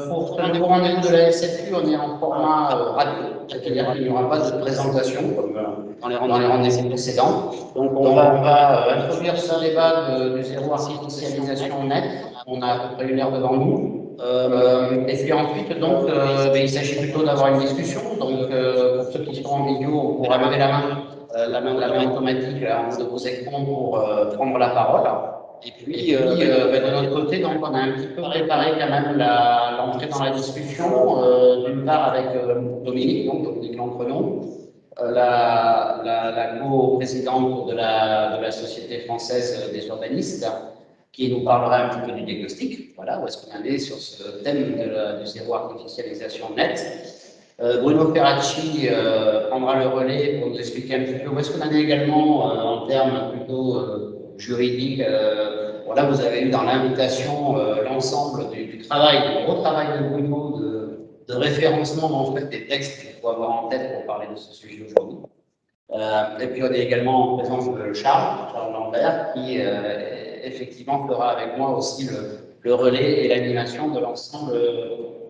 Pour ce nouveau rendez-vous de la SFU, on est en format radio, c'est-à-dire qu'il n'y aura pas de présentation comme dans les rendez-vous précédents. Donc on va introduire ce débat du zéro artificialisation net. On a à peu près 1 heure devant nous. Et puis ensuite, donc, il s'agit plutôt d'avoir une discussion. Donc pour ceux qui sont en vidéo, on pourra lever la main automatique en haut de vos écrans pour prendre la parole. Et puis, de notre côté, donc, on a un petit peu préparé quand même l'entrée dans la discussion, d'une part avec Dominique Lancrenon, la co-présidente de la Société française des urbanistes, qui nous parlera un petit peu du diagnostic, voilà, où est-ce qu'on en est sur ce thème du zéro artificialisation net. Bruno Ferracci prendra le relais pour nous expliquer un petit peu où est-ce qu'on en est également en termes plutôt juridiques. Voilà, vous avez eu dans l'invitation l'ensemble du travail, du gros travail de Bruno de référencement en fait, des textes qu'il faut avoir en tête pour parler de ce sujet aujourd'hui. Et puis on est également en présence de Charles Lambert, qui effectivement fera avec moi aussi le relais et l'animation de l'ensemble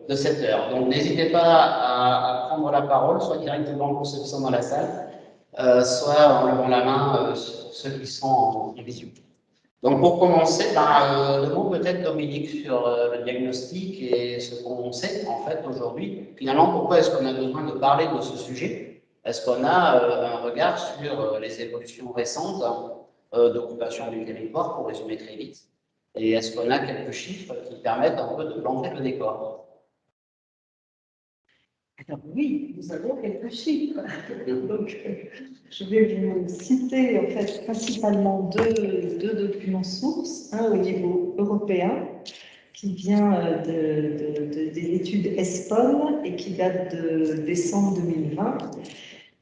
de cette heure. Donc n'hésitez pas à prendre la parole, soit directement pour ceux qui sont dans la salle, soit en levant la main pour ceux qui sont en visio. Donc pour commencer, le mot peut-être Dominique sur le diagnostic et ce qu'on sait en fait aujourd'hui. Finalement, pourquoi est-ce qu'on a besoin de parler de ce sujet? Est-ce qu'on a un regard sur les évolutions récentes d'occupation du territoire, pour résumer très vite? Et est-ce qu'on a quelques chiffres qui permettent un peu de planter le décor? Alors oui, nous avons quelques chiffres. Donc, je vais vous citer en fait principalement deux documents sources, un au niveau européen qui vient des études ESPON et qui date de décembre 2020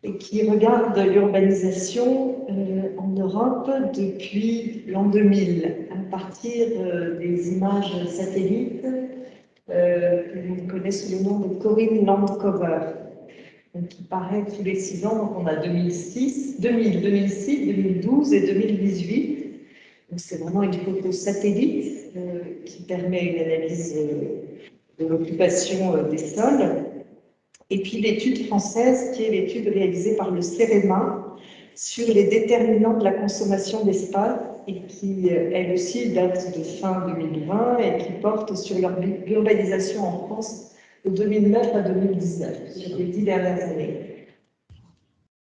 et qui regarde l'urbanisation en Europe depuis l'an 2000 à partir des images satellites que l'on connaît sous le nom de Corinne Landcover, qui paraît tous les 6 ans. Donc on a 2006, 2012 et 2018. Donc c'est vraiment une photo satellite qui permet une analyse de l'occupation des sols. Et puis l'étude française, qui est l'étude réalisée par le CEREMA sur les déterminants de la consommation d'espace et qui, elle aussi, date de fin 2020 et qui porte sur l'urbanisation en France de 2009 à 2019, sur les 10 dernières années.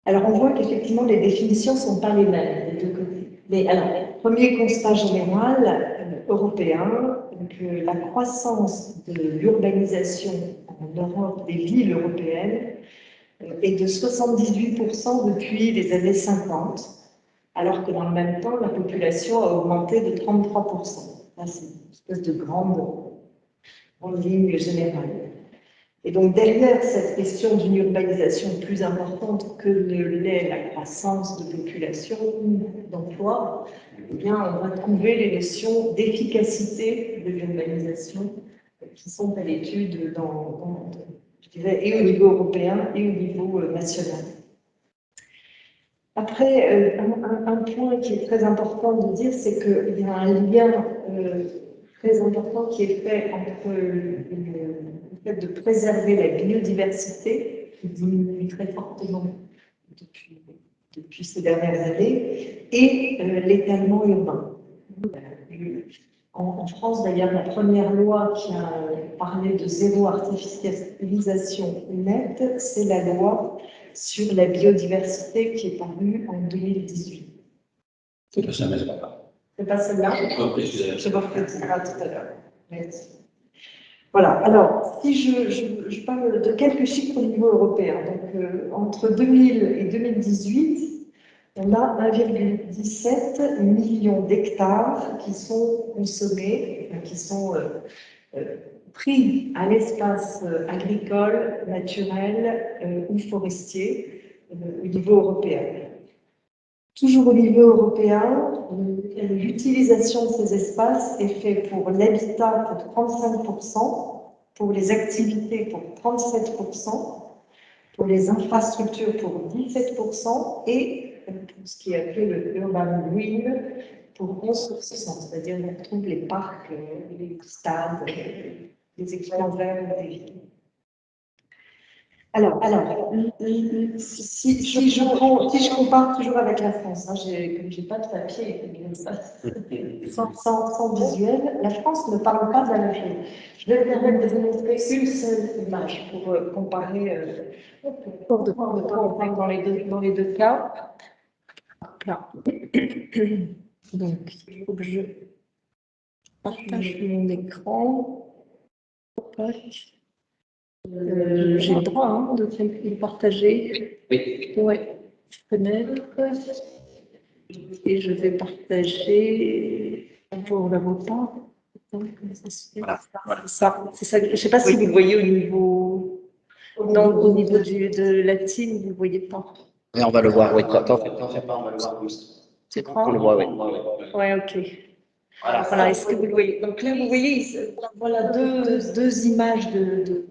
Alors on voit qu'effectivement les définitions ne sont pas les mêmes des deux côtés. Mais alors, premier constat général européen, que la croissance de l'urbanisation en Europe, des villes européennes, est de 78% depuis les années 50, alors que dans le même temps, la population a augmenté de 33%. Là, c'est une espèce de grande ligne générale. Et donc, derrière cette question d'une urbanisation plus importante que ne l'est la croissance de population ou d'emploi, eh bien, on va trouver les notions d'efficacité de l'urbanisation qui sont à l'étude je dirais, et au niveau européen et au niveau national. Après, un point qui est très important de dire, c'est qu'il y a un lien très important qui est fait entre le fait de préserver la biodiversité, qui diminue très fortement depuis ces dernières années, et l'étalement urbain. En France, d'ailleurs, la première loi qui a parlé de zéro artificialisation nette, c'est la loi sur la biodiversité qui est parue en 2018. C'est pas ça, mais c'est pas grave. C'est pas celle-là? Je vous préciserai. Je vous préciserai tout à l'heure. Merci. Voilà, alors, si je parle de quelques chiffres au niveau européen. Donc, entre 2000 et 2018, on a 1,17 million d'hectares qui sont consommés, qui sont pris à l'espace agricole, naturel ou forestier au niveau européen. Toujours au niveau européen, l'utilisation de ces espaces est faite pour l'habitat pour 35%, pour les activités pour 37%, pour les infrastructures pour 17% et pour ce qui est appelé le urban green pour 11%, c'est-à-dire qu'on trouve les parcs, les stades, des équipements verts des villes. Alors, si je compare toujours avec la France, hein, comme j'ai pas de papier, sans visuel, la France ne parle pas de la même chose. Je vais me permettre de vous montrer une seule image pour comparer de quoi on parle dans les deux cas. Là. Donc, il faut que je partage mon écran. J'ai le droit hein, de partager. Oui. Ouais. Fenêtre. Et je vais partager. On ne la voit pas. Comment ça se fait? Voilà. C'est ça. Je ne sais pas si vous le voyez au niveau. Non, au niveau de la team, vous ne le voyez pas. Oui, on va le voir, oui. T'en fais pas, on va le voir comme ça. Tu crois? On le voit, oui. Ouais, ok. Voilà, est-ce que vous le voyez? Donc là, vous voyez, voilà deux images de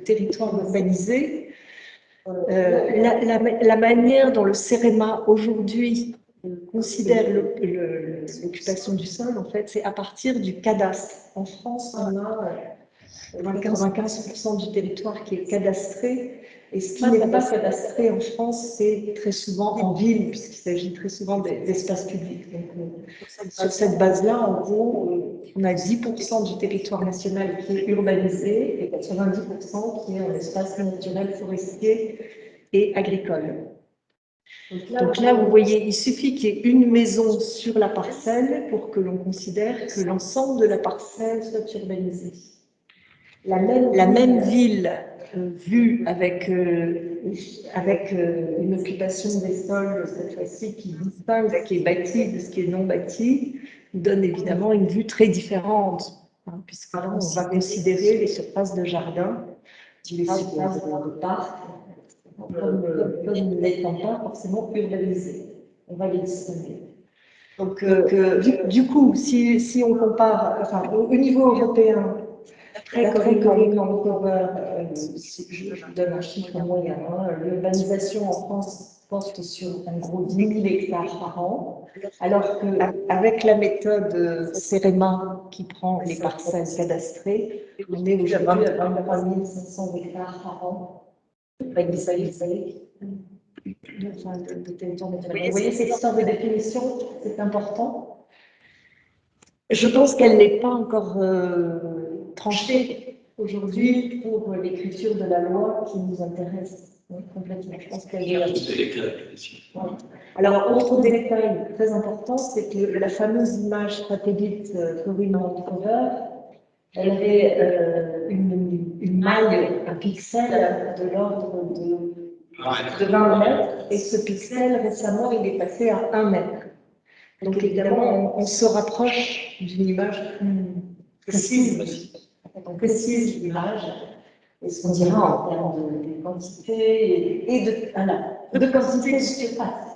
territoires urbanisés. La manière dont le CEREMA aujourd'hui considère l'occupation du sol, en fait, c'est à partir du cadastre. En France, on a 95% du territoire qui est cadastré. Et ce qui n'est pas cadastré en France, c'est très souvent en ville, puisqu'il s'agit très souvent d'espaces publics. Donc, sur cette base-là, en gros, on a 10% du territoire national qui est urbanisé et 90% qui est en espace naturel forestier et agricole. Donc là, vous voyez, il suffit qu'il y ait une maison sur la parcelle pour que l'on considère que l'ensemble de la parcelle soit urbanisée. La même ville vue avec une occupation des sols, cette fois-ci, qui distingue ce qui est bâti de ce qui est non bâti, donne évidemment une vue très différente, hein, puisque là, on va considérer les surfaces de jardin, les surfaces de parc, comme n'étant pas forcément urbanisées. On va les distinguer. Donc, du coup, si on compare, enfin, au niveau européen, d'après Corinne Vancouver, je vous donne un chiffre moyen, hein, l'urbanisation en France porte sur en gros 10 000 hectares par an, alors qu'avec la méthode CEREMA qui prend les parcelles cadastrées, on est aujourd'hui à 23 500 hectares par an avec des salles de territoire naturel. Vous voyez, cette histoire de définition, c'est important. Je pense qu'elle n'est pas encore tranchée aujourd'hui pour l'écriture de la loi qui nous intéresse complètement. Je pense qu'elle est. Alors, autre détail très important, c'est que la fameuse image satellite Corinne Vancouver, elle avait une maille, un pixel de l'ordre de 20 mètres, et ce pixel, récemment, il est passé à 1 mètre. Donc évidemment, on se rapproche d'une image plus précise l'image, et ce qu'on dira en termes de quantité et de quantité de surface.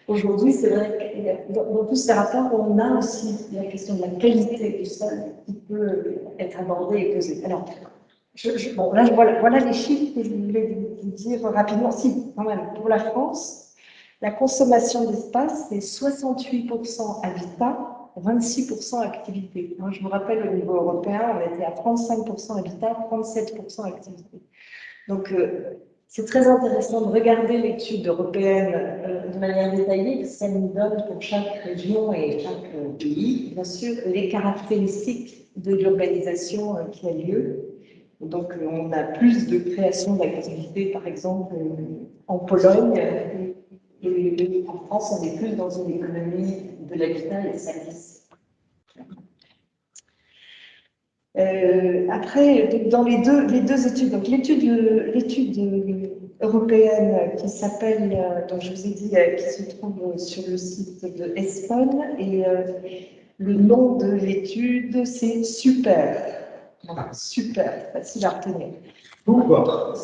Aujourd'hui, c'est vrai que dans tous ces rapports, on a aussi la question de la qualité du sol qui peut être abordée et posée. Alors, bon, là, voilà les chiffres que je voulais vous dire rapidement. Si, quand même, pour la France, la consommation d'espace, c'est 68% habitat, 26% activité. Je vous rappelle, au niveau européen, on était à 35% habitat, 37% activité. Donc, c'est très intéressant de regarder l'étude européenne de manière détaillée, parce qu'elle nous donne pour chaque région et chaque pays, bien sûr, les caractéristiques de l'urbanisation qui a lieu. Donc, on a plus de création d'activités, par exemple, en Pologne, et en France, on est plus dans une économie de l'habitat et des services. Après, dans les deux études, donc l'étude européenne qui s'appelle, dont je vous ai dit, qui se trouve sur le site de ESPON, et le nom de l'étude, c'est SUPER. Voilà, super, facile à retenir. Pourquoi?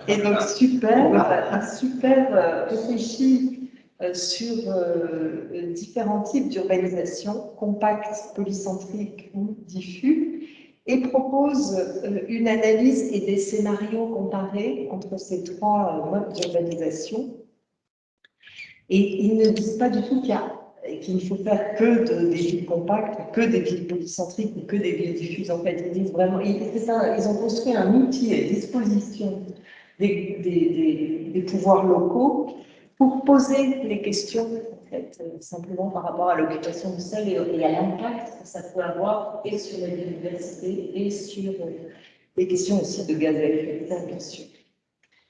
Et donc, super réfléchit sur différents types d'urbanisation, compacte, polycentrique ou diffus, et propose une analyse et des scénarios comparés entre ces trois modes d'urbanisation. Et ils ne disent pas du tout qu'il y a et qu'il ne faut faire que des villes compactes, que des villes polycentriques ou que des villes diffuses. En fait, ils disent vraiment, ils ont construit un outil à disposition des pouvoirs locaux pour poser les questions, en fait, simplement par rapport à l'occupation du sol et à l'impact que ça peut avoir et sur la biodiversité et sur les questions aussi de gaz à effet de serre, bien sûr,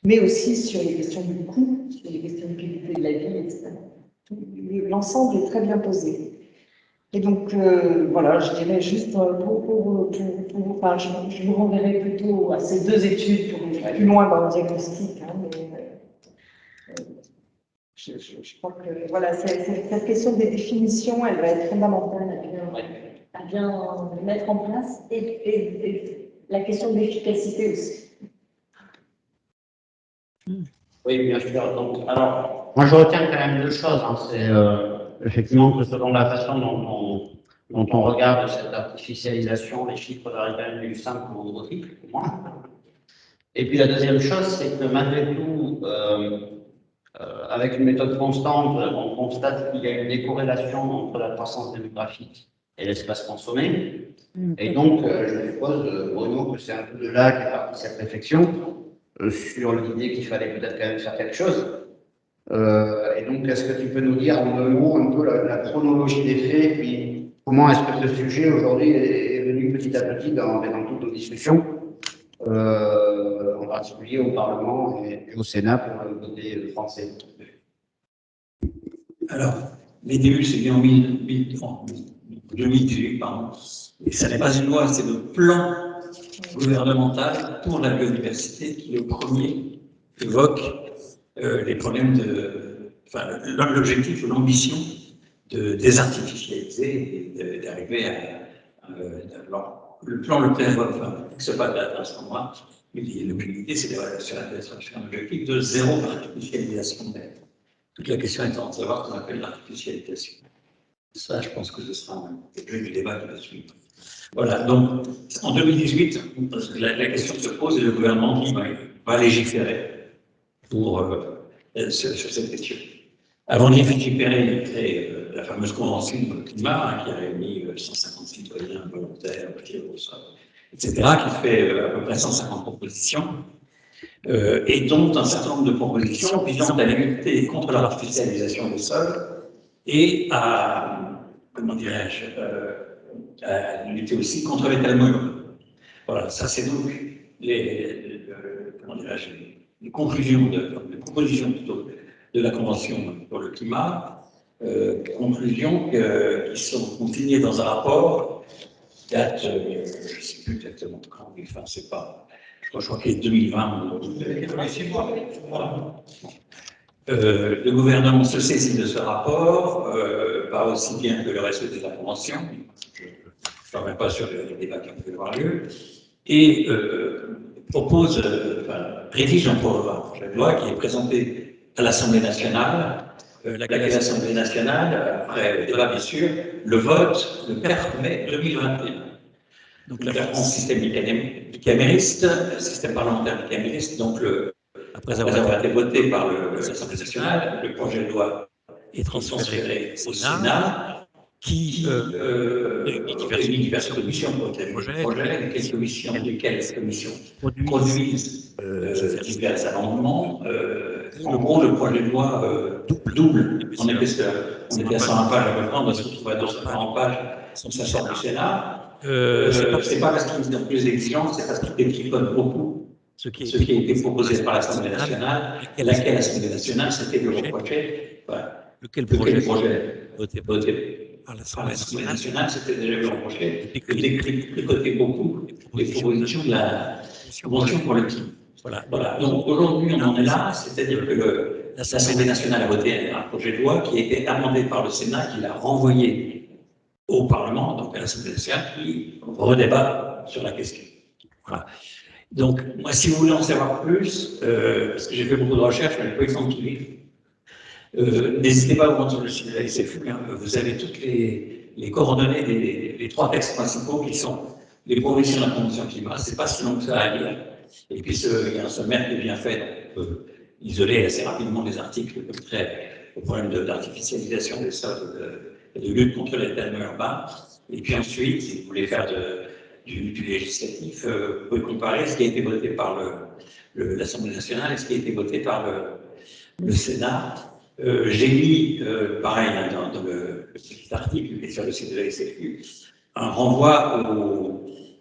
mais aussi sur les questions du coût, sur les questions de qualité de la vie, etc. L'ensemble est très bien posé. Et donc, voilà, je dirais juste enfin, je vous renverrai plutôt à ces deux études pour aller plus loin dans le diagnostic, hein, mais je crois que voilà, cette question des définitions, elle va être fondamentale à bien mettre en place et la question de l'efficacité aussi. Oui, bien sûr. Donc, alors, moi, je retiens quand même deux choses. Hein. C'est effectivement que selon la façon dont on regarde cette artificialisation, les chiffres arrivent quand même du simple au triple, pour moi. Et puis la deuxième chose, c'est que malgré tout, avec une méthode constante, on constate qu'il y a une décorrélation entre la croissance démographique et l'espace consommé. Et donc, je suppose, Bruno, que c'est un peu de là qu'est partie cette réflexion sur l'idée qu'il fallait peut-être quand même faire quelque chose. Et donc, est-ce que tu peux nous dire en 2 mots un peu la chronologie des faits, et puis comment est-ce que ce sujet aujourd'hui est venu petit à petit dans toutes nos discussions, en particulier au Parlement et au Sénat pour le côté français? Alors, les débuts, c'est bien en 2018, pardon. Et ça n'est pas une loi, c'est le plan gouvernemental pour la biodiversité qui, le premier, évoque les problèmes l'objectif ou l'ambition de désartificialiser et d'arriver à le plan le prévoit, enfin, ce n'est pas à ce moment-là, mais l'idée, c'est sur un objectif de zéro artificialisation nette. Toute la question étant de savoir ce qu'on appelle l'artificialisation. Ça, je pense que ce sera l'objet du débat qui va suivre. Voilà, donc en 2018, la question se pose et le gouvernement dit va légiférer sur cette question. Avant de légiférer, il crée la fameuse convention pour le climat qui a réuni 150 citoyens volontaires, etc., qui fait à peu près 150 propositions. Et dont un certain nombre de propositions visant à lutter contre l'artificialisation des sols et à, comment dirais-je, à lutter aussi contre l'étalement urbain. Voilà, ça c'est donc les conclusions, les propositions plutôt de la Convention pour le climat, conclusions qui sont consignées dans un rapport qui date, je ne sais plus exactement quand, mais enfin c'est pas... Je crois qu'il est 2020. Le gouvernement se saisit de ce rapport, pas aussi bien que le reste de la Convention. Je ne reviens pas sur les débats qui ont pu avoir lieu. Et propose, rédige un projet de loi qui est présenté à l'Assemblée nationale. Laquelle l'Assemblée nationale, après le débat bien sûr, le vote le 4 mai 2021. Donc la France, système bicamériste, système parlementaire bicamériste, donc après avoir été voté par l'Assemblée nationale, le projet de loi est transféré au Sénat, qui réunit diverses commissions pour le projet, lesquelles commissions produisent divers amendements. En gros, le projet de loi double. On était à 120 pages à peu près, on va se retrouver à 240 pages, ça sort du Sénat. C'est pas parce qu'il est plus exigeant, c'est parce qu'il détricote beaucoup ce qui a été proposé par l'Assemblée nationale, laquelle l'Assemblée nationale s'était de reprocher, lequel projet voté par l'Assemblée nationale s'était déjà vu reprocher de détricoter beaucoup les propositions de la Convention pour le climat. Voilà. Donc aujourd'hui, on en est là, c'est-à-dire que l'Assemblée nationale a voté un projet de loi qui a été amendé par le Sénat, qui l'a renvoyé au Parlement, donc à l'Assemblée nationale, qui redébat sur la question. Voilà. Donc, moi, si vous voulez en savoir plus, parce que j'ai fait beaucoup de recherches, je n'ai pas eu le temps de tout lire, n'hésitez pas à vous rendre sur le site de la SFU, vous avez toutes les coordonnées des 3 textes principaux qui sont les propositions de la Convention climat. C'est pas si long que ça à lire. Et puis, il y a un sommaire qui est bien fait, donc on peut isoler assez rapidement les articles très au problème d'artificialisation des sols, de lutte contre l'étalement urbain. Et puis ensuite, si vous voulez faire du législatif, vous pouvez comparer ce qui a été voté par l'Assemblée nationale et ce qui a été voté par le Sénat. J'ai mis, pareil, hein, dans le petit article qui est sur le site de la SFU, un renvoi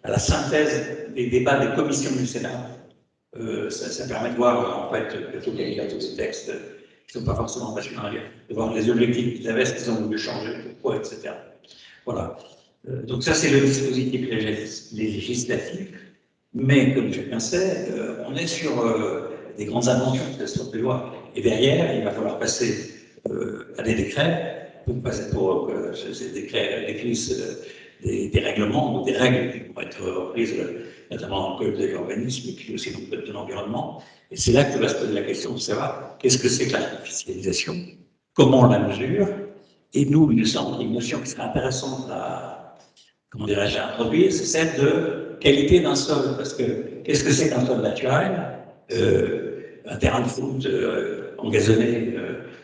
à la synthèse des débats des commissions du Sénat. Ça permet de voir, en fait, plutôt qu'il y a tous ces textes qui ne sont pas forcément passionnants à lire, de voir les objectifs qu'ils avaient, ce qu'ils ont voulu changer, pourquoi, etc. Voilà. Donc ça, c'est le dispositif législatif. Mais, comme chacun sait, on est sur des grandes inventions de loi. Et derrière, il va falloir passer à des décrets, pour que ces décrets définissent des règlements ou des règles qui vont être reprises, notamment dans le code de l'urbanisme et puis aussi dans le code de l'environnement. Et c'est là que va se poser la question de savoir qu'est-ce que c'est que l'artificialisation, comment on la mesure. Et nous, il nous semble une notion qui serait intéressante à, comment dirais-je, à introduire, c'est celle de qualité d'un sol. Parce que qu'est-ce que c'est qu'un sol naturel? Un terrain de foot engazonné,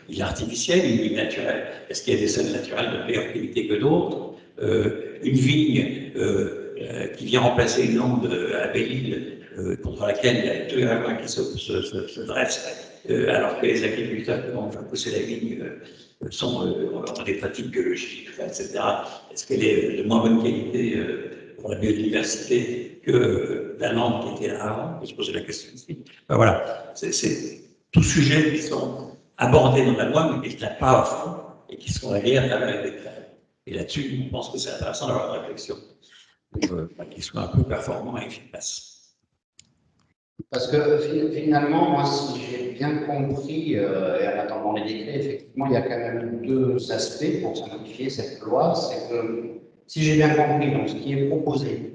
il est artificiel, il est naturel. Est-ce qu'il y a des sols naturels de meilleure qualité que d'autres? Une vigne qui vient remplacer une lande à Belle-Île contre laquelle il y a tous les riverains qui se dressent, alors que les agriculteurs qui vont faire pousser la vigne ont des pratiques biologiques, etc. Est-ce qu'elle est de moins bonne qualité pour la biodiversité que la lande qui était là avant? On peut se poser la question ici. Ben voilà, c'est tous sujets qui sont abordés dans la loi, mais qui ne se traitent pas à fond et qui sont réglés à travers les décrets. Et là-dessus, je pense que c'est intéressant d'avoir une réflexion pour qu'il soit un peu performant et efficace. Parce que finalement, moi, si j'ai bien compris, et en attendant les décrets, effectivement, il y a quand même deux aspects pour simplifier cette loi. C'est que, si j'ai bien compris, donc, ce qui est proposé,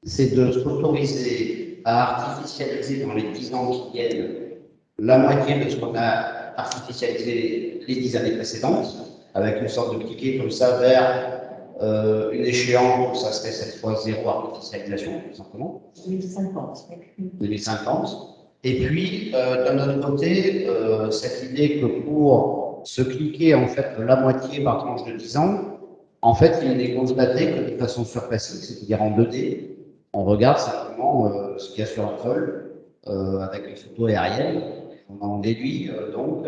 c'est de s'autoriser à artificialiser dans les 10 ans qui viennent la moitié de ce qu'on a artificialisé les 10 années précédentes, avec une sorte de cliquet comme ça vers une échéance où ça serait cette fois zéro artificialisation, tout simplement. 2050. 2050. Et puis, d'un autre côté, cette idée que pour se cliquer en fait la moitié par tranche de 10 ans, en fait, il est constaté que de façon surfacique, c'est-à-dire en 2D, on regarde simplement ce qu'il y a sur un sol avec une photo aérienne. On en déduit donc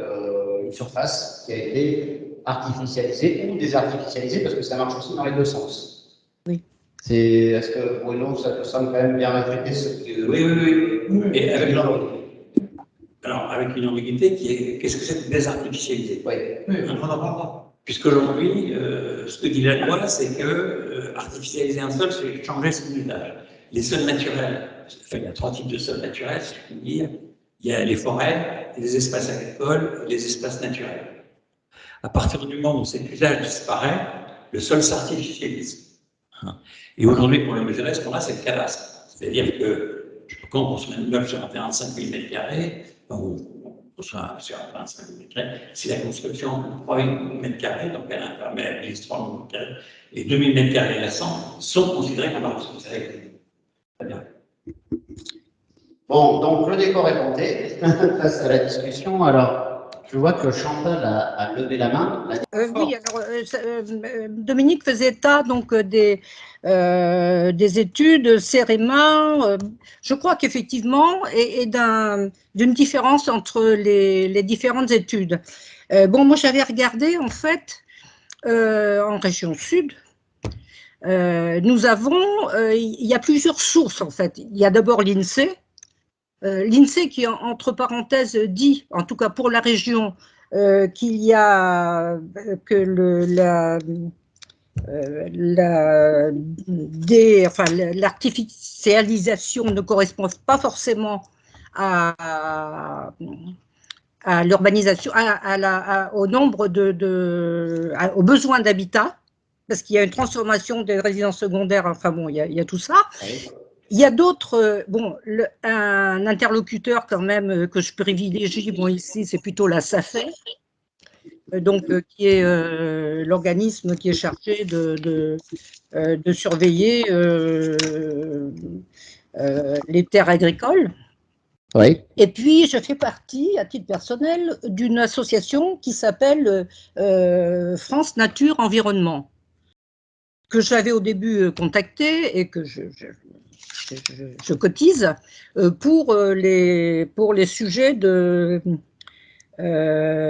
une surface qui a été artificialisée ou désartificialisée, parce que ça marche aussi dans les deux sens. Oui. Est-ce que Bruno, ça te semble quand même bien répéter ce que... Oui. Et avec alors, avec une ambiguïté qui est qu'est-ce que c'est que désartificialiser? Oui. Non. Puisqu'aujourd'hui, ce que dit la loi, c'est que artificialiser un sol, c'est changer son usage. Les sols naturels, enfin, il y a 3 types de sols naturels, si je puis dire. Il y a les forêts, les espaces agricoles, les espaces naturels. À partir du moment où cet usage disparaît, le sol s'artificialise. Et aujourd'hui, pour le mesurer, ce qu'on a, c'est le cadastre. C'est-à-dire que quand on construit un immeuble sur un terrain de 5 000 m², on construit sur un terrain de 5 000 m², si la construction de 3 000 m², donc elle imperméabilise 3 000 m², les 2 000 m² restants sont considérés comme artificialisés. Très bien. Bon, donc le décor est monté face à la discussion. Alors, je vois que Chantal a levé la main. Oui, alors Dominique faisait état donc des études CEREMA, je crois qu'effectivement, et d'une différence entre les différentes études. Bon, moi j'avais regardé en fait en région sud. Nous avons, il y a plusieurs sources en fait. Il y a d'abord l'INSEE. L'INSEE qui, entre parenthèses, dit, en tout cas pour la région, qu'il y a que l'artificialisation ne correspond pas forcément à l'urbanisation, au nombre aux besoins d'habitat, parce qu'il y a une transformation des résidences secondaires, enfin bon, il y a tout ça. Oui. Il y a d'autres, bon, un interlocuteur quand même que je privilégie, bon ici c'est plutôt la SAFER, donc qui est l'organisme qui est chargé de surveiller les terres agricoles. Oui. Et puis, je fais partie, à titre personnel, d'une association qui s'appelle France Nature Environnement, que j'avais au début contacté et que je cotise pour les sujets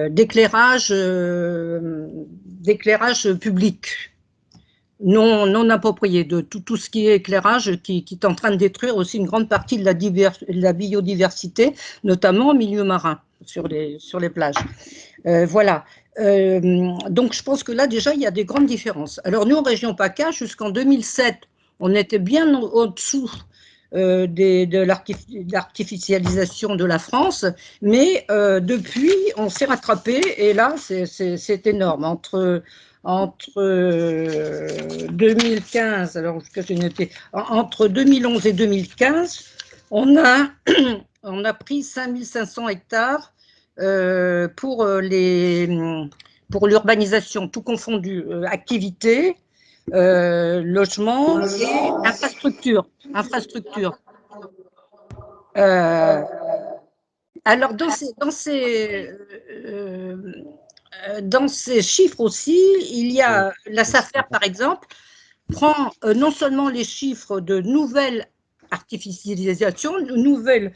d'éclairage public. Non approprié, de tout ce qui est éclairage qui est en train de détruire aussi une grande partie de la biodiversité, notamment au milieu marin, sur les plages. Voilà. Donc, je pense que là, déjà, il y a des grandes différences. Alors, nous, en région PACA, jusqu'en 2007, on était bien au-dessous de l'artificialisation de la France, mais depuis, on s'est rattrapé, et là, c'est énorme. Entre 2015, alors j'ai noté, entre 2011 et 2015, on a pris 5500 hectares pour l'urbanisation, tout confondu, activité, logement et infrastructure. Alors, dans ces chiffres aussi, il y a la SAFER, par exemple, prend non seulement les chiffres de nouvelles artificialisation, nouvel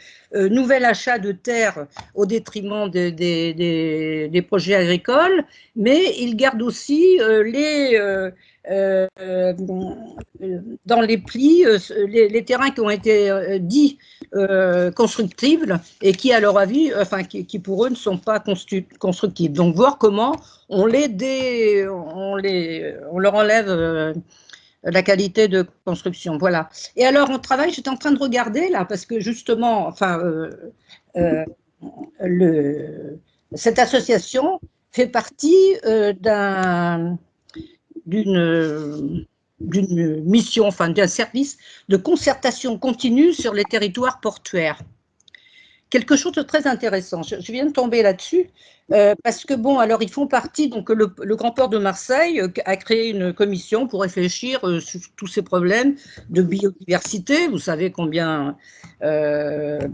achat de terres au détriment des projets agricoles, mais il garde aussi dans les plis les terrains qui ont été dits constructibles et qui, à leur avis, enfin, qui pour eux ne sont pas constructibles. Donc, voir comment on leur enlève la qualité de construction, voilà. Et alors, on travaille, j'étais en train de regarder, là, parce que justement, enfin, cette association fait partie d'une mission, enfin, d'un service de concertation continue sur les territoires portuaires. Quelque chose de très intéressant. Je viens de tomber là-dessus parce que, bon, alors ils font partie, donc le Grand Port de Marseille a créé une commission pour réfléchir sur tous ces problèmes de biodiversité. Vous savez combien le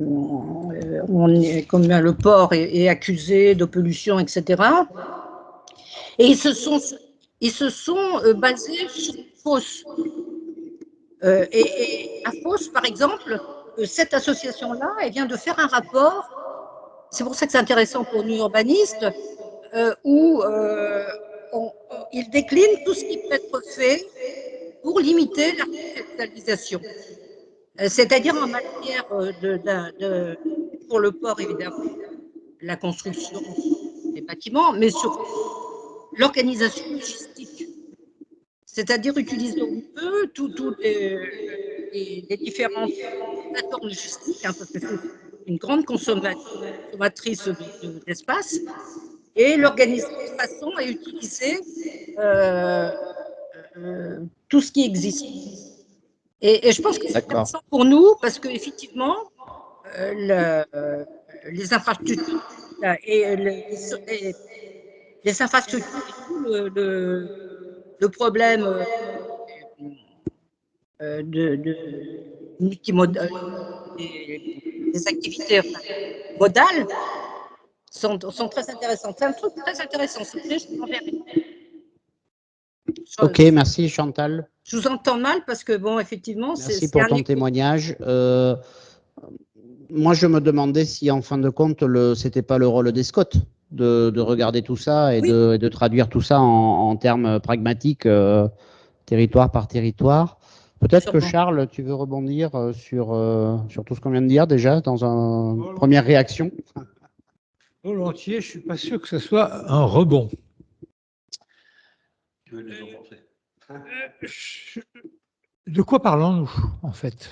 port est accusé de pollution, etc. Et ils se sont basés sur Fos. Et à Fos, par exemple, cette association-là, elle vient de faire un rapport. C'est pour ça que c'est intéressant pour nous urbanistes, où il décline tout ce qui peut être fait pour limiter l'artificialisation. C'est-à-dire en matière pour le port, évidemment, la construction des bâtiments, mais surtout l'organisation logistique. C'est-à-dire utiliser au mieux tous les différentes plateformes logistiques, hein, parce que c'est une grande consommatrice d'espace, et l'organiser de façon à utiliser tout ce qui existe. Et je pense que c'est intéressant pour nous, parce qu'effectivement, les infrastructures et les infrastructures et tout le problème des activités modales sont très intéressantes. C'est un truc très intéressant. Je vous enverrai. Ok, merci Chantal. Je vous entends mal parce que, bon, effectivement, c'est merci pour ton témoignage. Moi, je me demandais si, en fin de compte, c'était pas le rôle des Scouts de regarder tout ça et, oui, de traduire tout ça en termes pragmatiques, territoire par territoire. Peut-être que Charles, tu veux rebondir sur tout ce qu'on vient de dire déjà, dans une première réaction. Volontiers, je ne suis pas sûr que ce soit un rebond. De quoi parlons-nous, en fait?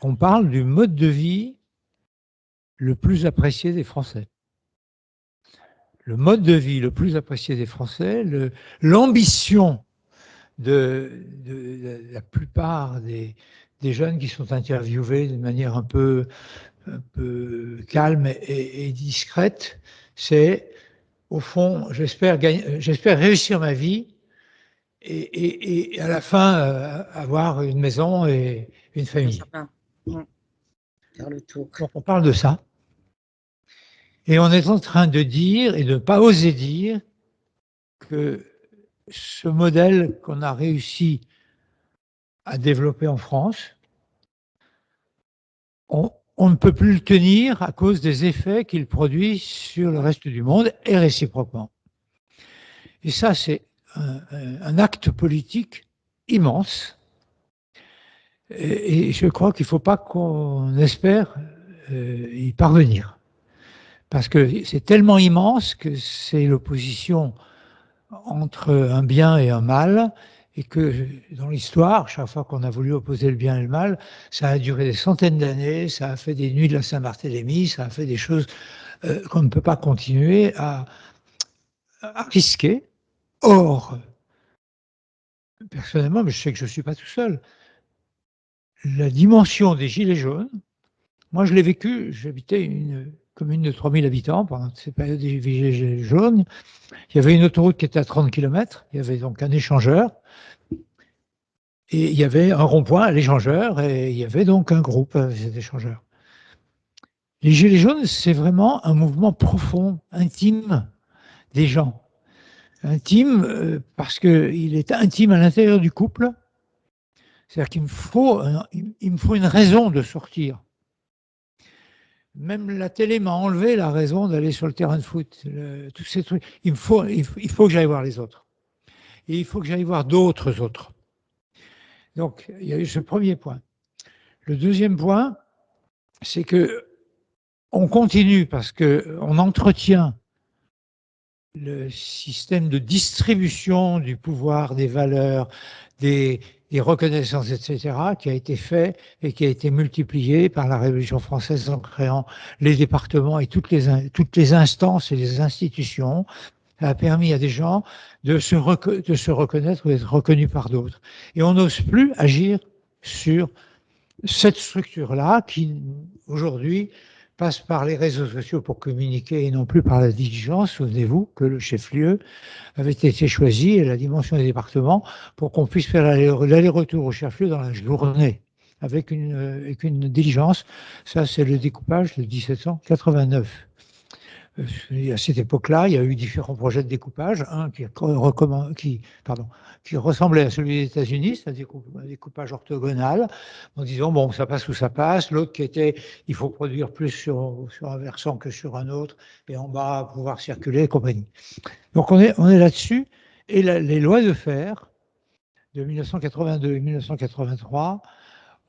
On parle du mode de vie le plus apprécié des Français. Le mode de vie le plus apprécié des Français, l'ambition de la plupart des jeunes qui sont interviewés de manière un peu calme et discrète, c'est, au fond, j'espère réussir ma vie et à la fin avoir une maison et une famille. Faire le tour. Donc, on parle de ça. Et on est en train de dire, et de ne pas oser dire, que ce modèle qu'on a réussi à développer en France, on ne peut plus le tenir à cause des effets qu'il produit sur le reste du monde et réciproquement. Et ça, c'est un acte politique immense. Et je crois qu'il ne faut pas qu'on espère y parvenir. Parce que c'est tellement immense que c'est l'opposition entre un bien et un mal, et que dans l'histoire, chaque fois qu'on a voulu opposer le bien et le mal, ça a duré des centaines d'années, ça a fait des nuits de la Saint-Barthélemy, ça a fait des choses qu'on ne peut pas continuer à risquer. Or, personnellement, mais je sais que je ne suis pas tout seul, la dimension des Gilets jaunes, moi je l'ai vécu, j'habitais une commune de 3000 habitants pendant cette période des Gilets jaunes. Il y avait une autoroute qui était à 30 km, il y avait donc un échangeur, et il y avait un rond-point à l'échangeur, et il y avait donc un groupe à cet échangeur. Les Gilets jaunes, c'est vraiment un mouvement profond, intime des gens. Intime parce qu'il est intime à l'intérieur du couple, c'est-à-dire qu'il me faut une raison de sortir. Même la télé m'a enlevé la raison d'aller sur le terrain de foot. Tous ces trucs. Il faut que j'aille voir les autres. Et il faut que j'aille voir d'autres autres. Donc, il y a eu ce premier point. Le deuxième point, c'est que on continue parce qu'on entretient le système de distribution du pouvoir, des valeurs, des reconnaissances, etc., qui a été fait et qui a été multiplié par la Révolution française en créant les départements et toutes les instances et les institutions. Ça a permis à des gens de se reconnaître ou d'être reconnus par d'autres. Et on n'ose plus agir sur cette structure-là qui, aujourd'hui, passe par les réseaux sociaux pour communiquer et non plus par la diligence. Souvenez-vous que le chef-lieu avait été choisi et la dimension des départements pour qu'on puisse faire l'aller-retour au chef-lieu dans la journée avec une diligence. Ça, c'est le découpage de 1789. À cette époque-là, il y a eu différents projets de découpage, un qui ressemblait à celui des États-Unis, c'est-à-dire un découpage orthogonal, en disant, bon, ça passe ou ça passe, l'autre qui était, il faut produire plus sur un versant que sur un autre, et en bas, pouvoir circuler et compagnie. Donc on est là-dessus, et les lois de fer de 1982 et 1983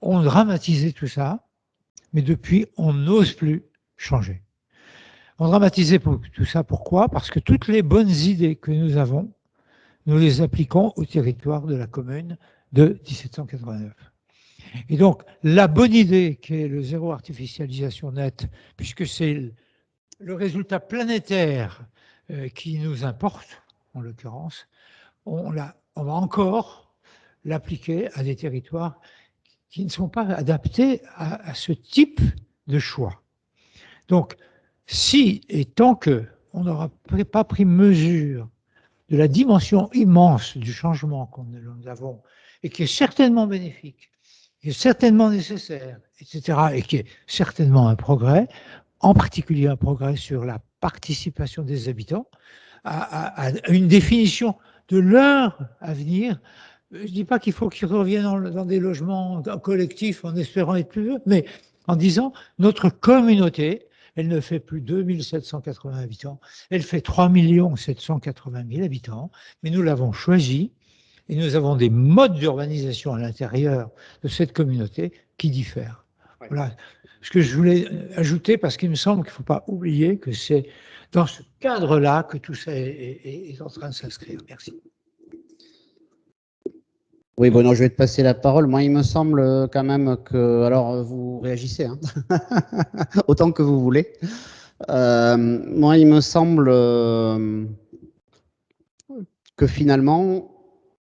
ont dramatisé tout ça, mais depuis, on n'ose plus changer. On dramatisait tout ça, pourquoi? Parce que toutes les bonnes idées que nous avons, nous les appliquons au territoire de la commune de 1789. Et donc, la bonne idée qui est le zéro artificialisation nette, puisque c'est le résultat planétaire qui nous importe, en l'occurrence, on va encore l'appliquer à des territoires qui ne sont pas adaptés à ce type de choix. Donc, si et tant qu'on n'aura pas pris mesure de la dimension immense du changement que nous avons, et qui est certainement bénéfique, qui est certainement nécessaire, etc., et qui est certainement un progrès, en particulier un progrès sur la participation des habitants, à une définition de leur avenir. Je ne dis pas qu'il faut qu'ils reviennent dans des logements collectifs en espérant être plus vieux, mais en disant notre communauté, elle ne fait plus 2780 habitants, elle fait 3 780 000 habitants, mais nous l'avons choisi et nous avons des modes d'urbanisation à l'intérieur de cette communauté qui diffèrent. Voilà ce que je voulais ajouter, parce qu'il me semble qu'il ne faut pas oublier que c'est dans ce cadre-là que tout ça est en train de s'inscrire. Merci. Oui, Bruno, je vais te passer la parole. Moi, il me semble quand même que... Alors, vous réagissez, hein autant que vous voulez. Moi, il me semble que finalement,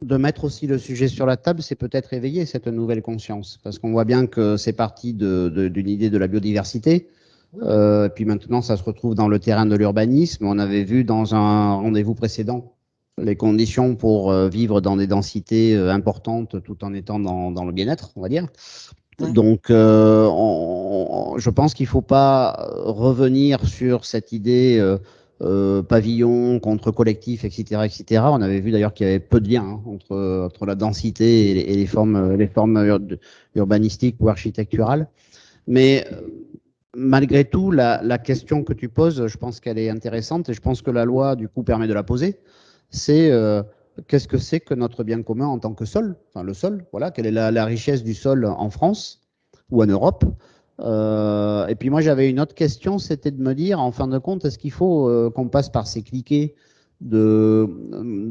de mettre aussi le sujet sur la table, c'est peut-être éveiller cette nouvelle conscience. Parce qu'on voit bien que c'est parti d'une idée de la biodiversité. Puis maintenant, ça se retrouve dans le terrain de l'urbanisme. On avait vu dans un rendez-vous précédent les conditions pour vivre dans des densités importantes tout en étant dans le bien-être, on va dire. Ouais. Donc, je pense qu'il ne faut pas revenir sur cette idée pavillon contre collectif, etc., etc. On avait vu d'ailleurs qu'il y avait peu de liens entre la densité et les formes urbanistiques ou architecturales. Mais malgré tout, la question que tu poses, je pense qu'elle est intéressante et je pense que la loi, du coup, permet de la poser. C'est qu'est-ce que c'est que notre bien commun en tant que sol, enfin le sol, voilà, quelle est la richesse du sol en France ou en Europe. Et puis moi, j'avais une autre question, c'était de me dire, en fin de compte, est-ce qu'il faut qu'on passe par ces cliquets de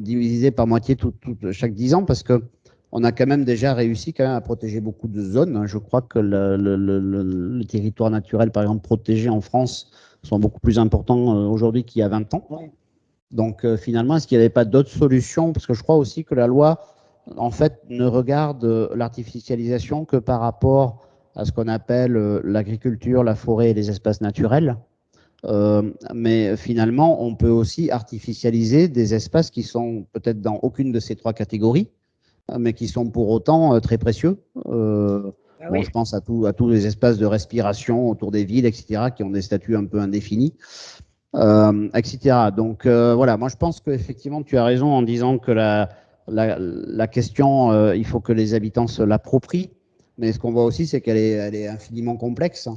diviser par moitié chaque 10 ans, parce que on a quand même déjà réussi quand même à protéger beaucoup de zones. Je crois que le territoire naturel, par exemple, protégé en France, sont beaucoup plus importants aujourd'hui qu'il y a 20 ans. Donc finalement, est-ce qu'il n'y avait pas d'autres solutions? Parce que je crois aussi que la loi, en fait, ne regarde l'artificialisation que par rapport à ce qu'on appelle l'agriculture, la forêt et les espaces naturels. Mais finalement, on peut aussi artificialiser des espaces qui sont peut-être dans aucune de ces trois catégories, mais qui sont pour autant très précieux. Ah Bon, oui. je pense à tous les espaces de respiration autour des villes, etc., qui ont des statuts un peu indéfinis, etc. Donc voilà, moi je pense qu'effectivement tu as raison en disant que la question, il faut que les habitants se l'approprient, mais ce qu'on voit aussi, c'est elle est infiniment complexe.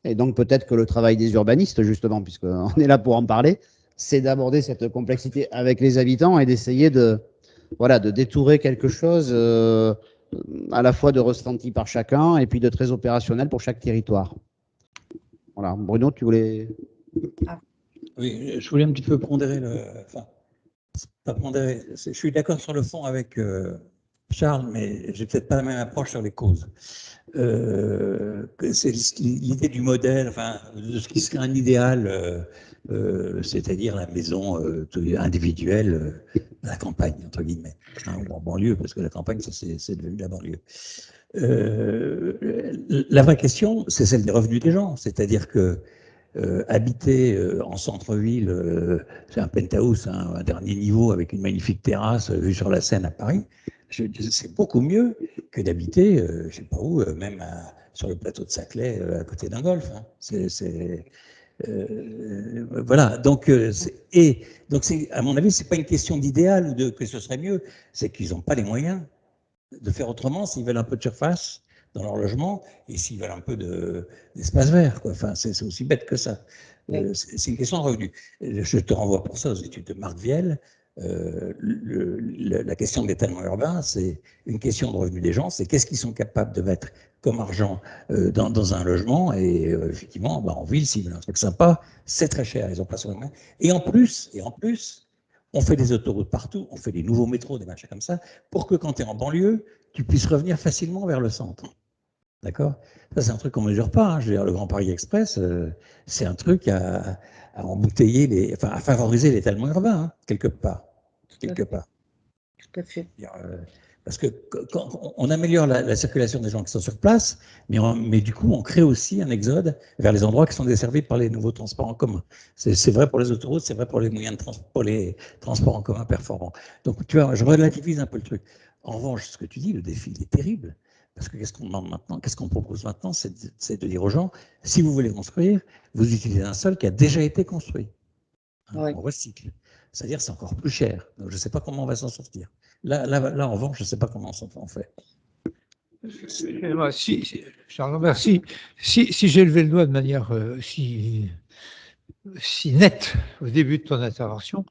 Et donc peut-être que le travail des urbanistes, justement, puisqu'on est là pour en parler, c'est d'aborder cette complexité avec les habitants et d'essayer voilà, de détourer quelque chose à la fois de ressenti par chacun et puis de très opérationnel pour chaque territoire. Voilà. Bruno, tu voulais... Oui, je voulais un petit peu pondérer enfin, pas pondérer. Je suis d'accord sur le fond avec Charles, mais j'ai peut-être pas la même approche sur les causes. C'est l'idée du modèle, enfin, de ce qui serait un idéal, c'est-à-dire la maison individuelle à la campagne, entre guillemets, hein, ou en banlieue, parce que la campagne, c'est devenu la banlieue. La vraie question, c'est celle des revenus des gens, c'est-à-dire que habiter en centre-ville, c'est un penthouse, hein, un dernier niveau avec une magnifique terrasse vue sur la Seine à Paris, c'est beaucoup mieux que d'habiter, je ne sais pas où, même sur le plateau de Saclay, à côté d'un golf. Hein. Voilà, donc, à mon avis, ce n'est pas une question d'idéal ou de que ce serait mieux, c'est qu'ils n'ont pas les moyens de faire autrement s'ils veulent un peu de surface dans leur logement et s'ils veulent un peu d'espace vert. Quoi. Enfin, c'est aussi bête que ça. C'est une question de revenus. Je te renvoie pour ça aux études de Marc Viel. La question de l'étalement urbain, c'est une question de revenus des gens, c'est qu'est-ce qu'ils sont capables de mettre comme argent dans un logement, et effectivement, bah, en ville, s'ils veulent un truc sympa, c'est très cher, ils n'ont pas sur les mains. Et en plus, on fait des autoroutes partout, on fait des nouveaux métros, des machins comme ça, pour que quand tu es en banlieue, tu puisses revenir facilement vers le centre. D'accord? Ça, c'est un truc qu'on ne mesure pas. Hein. Je veux dire, le Grand Paris Express, c'est un truc à embouteiller, enfin, à favoriser l'étalement urbain, hein, quelque part. Quelque part. Tout à fait. Parce que quand on améliore la circulation des gens qui sont sur place, mais du coup, on crée aussi un exode vers les endroits qui sont desservis par les nouveaux transports en commun. C'est vrai pour les autoroutes, c'est vrai pour les moyens de transport, pour les transports en commun performants. Donc, tu vois, je relativise un peu le truc. En revanche, ce que tu dis, le défi, il est terrible. Parce que qu'est-ce qu'on demande maintenant, qu'est-ce qu'on propose maintenant, c'est de dire aux gens, si vous voulez construire, vous utilisez un sol qui a déjà été construit. Hein, Ouais. on recycle. C'est-à-dire c'est encore plus cher. Donc, je ne sais pas comment on va s'en sortir. Là, en revanche, je ne sais pas comment on fait. Charles, merci. Si j'ai levé le doigt de manière si nette au début de ton intervention,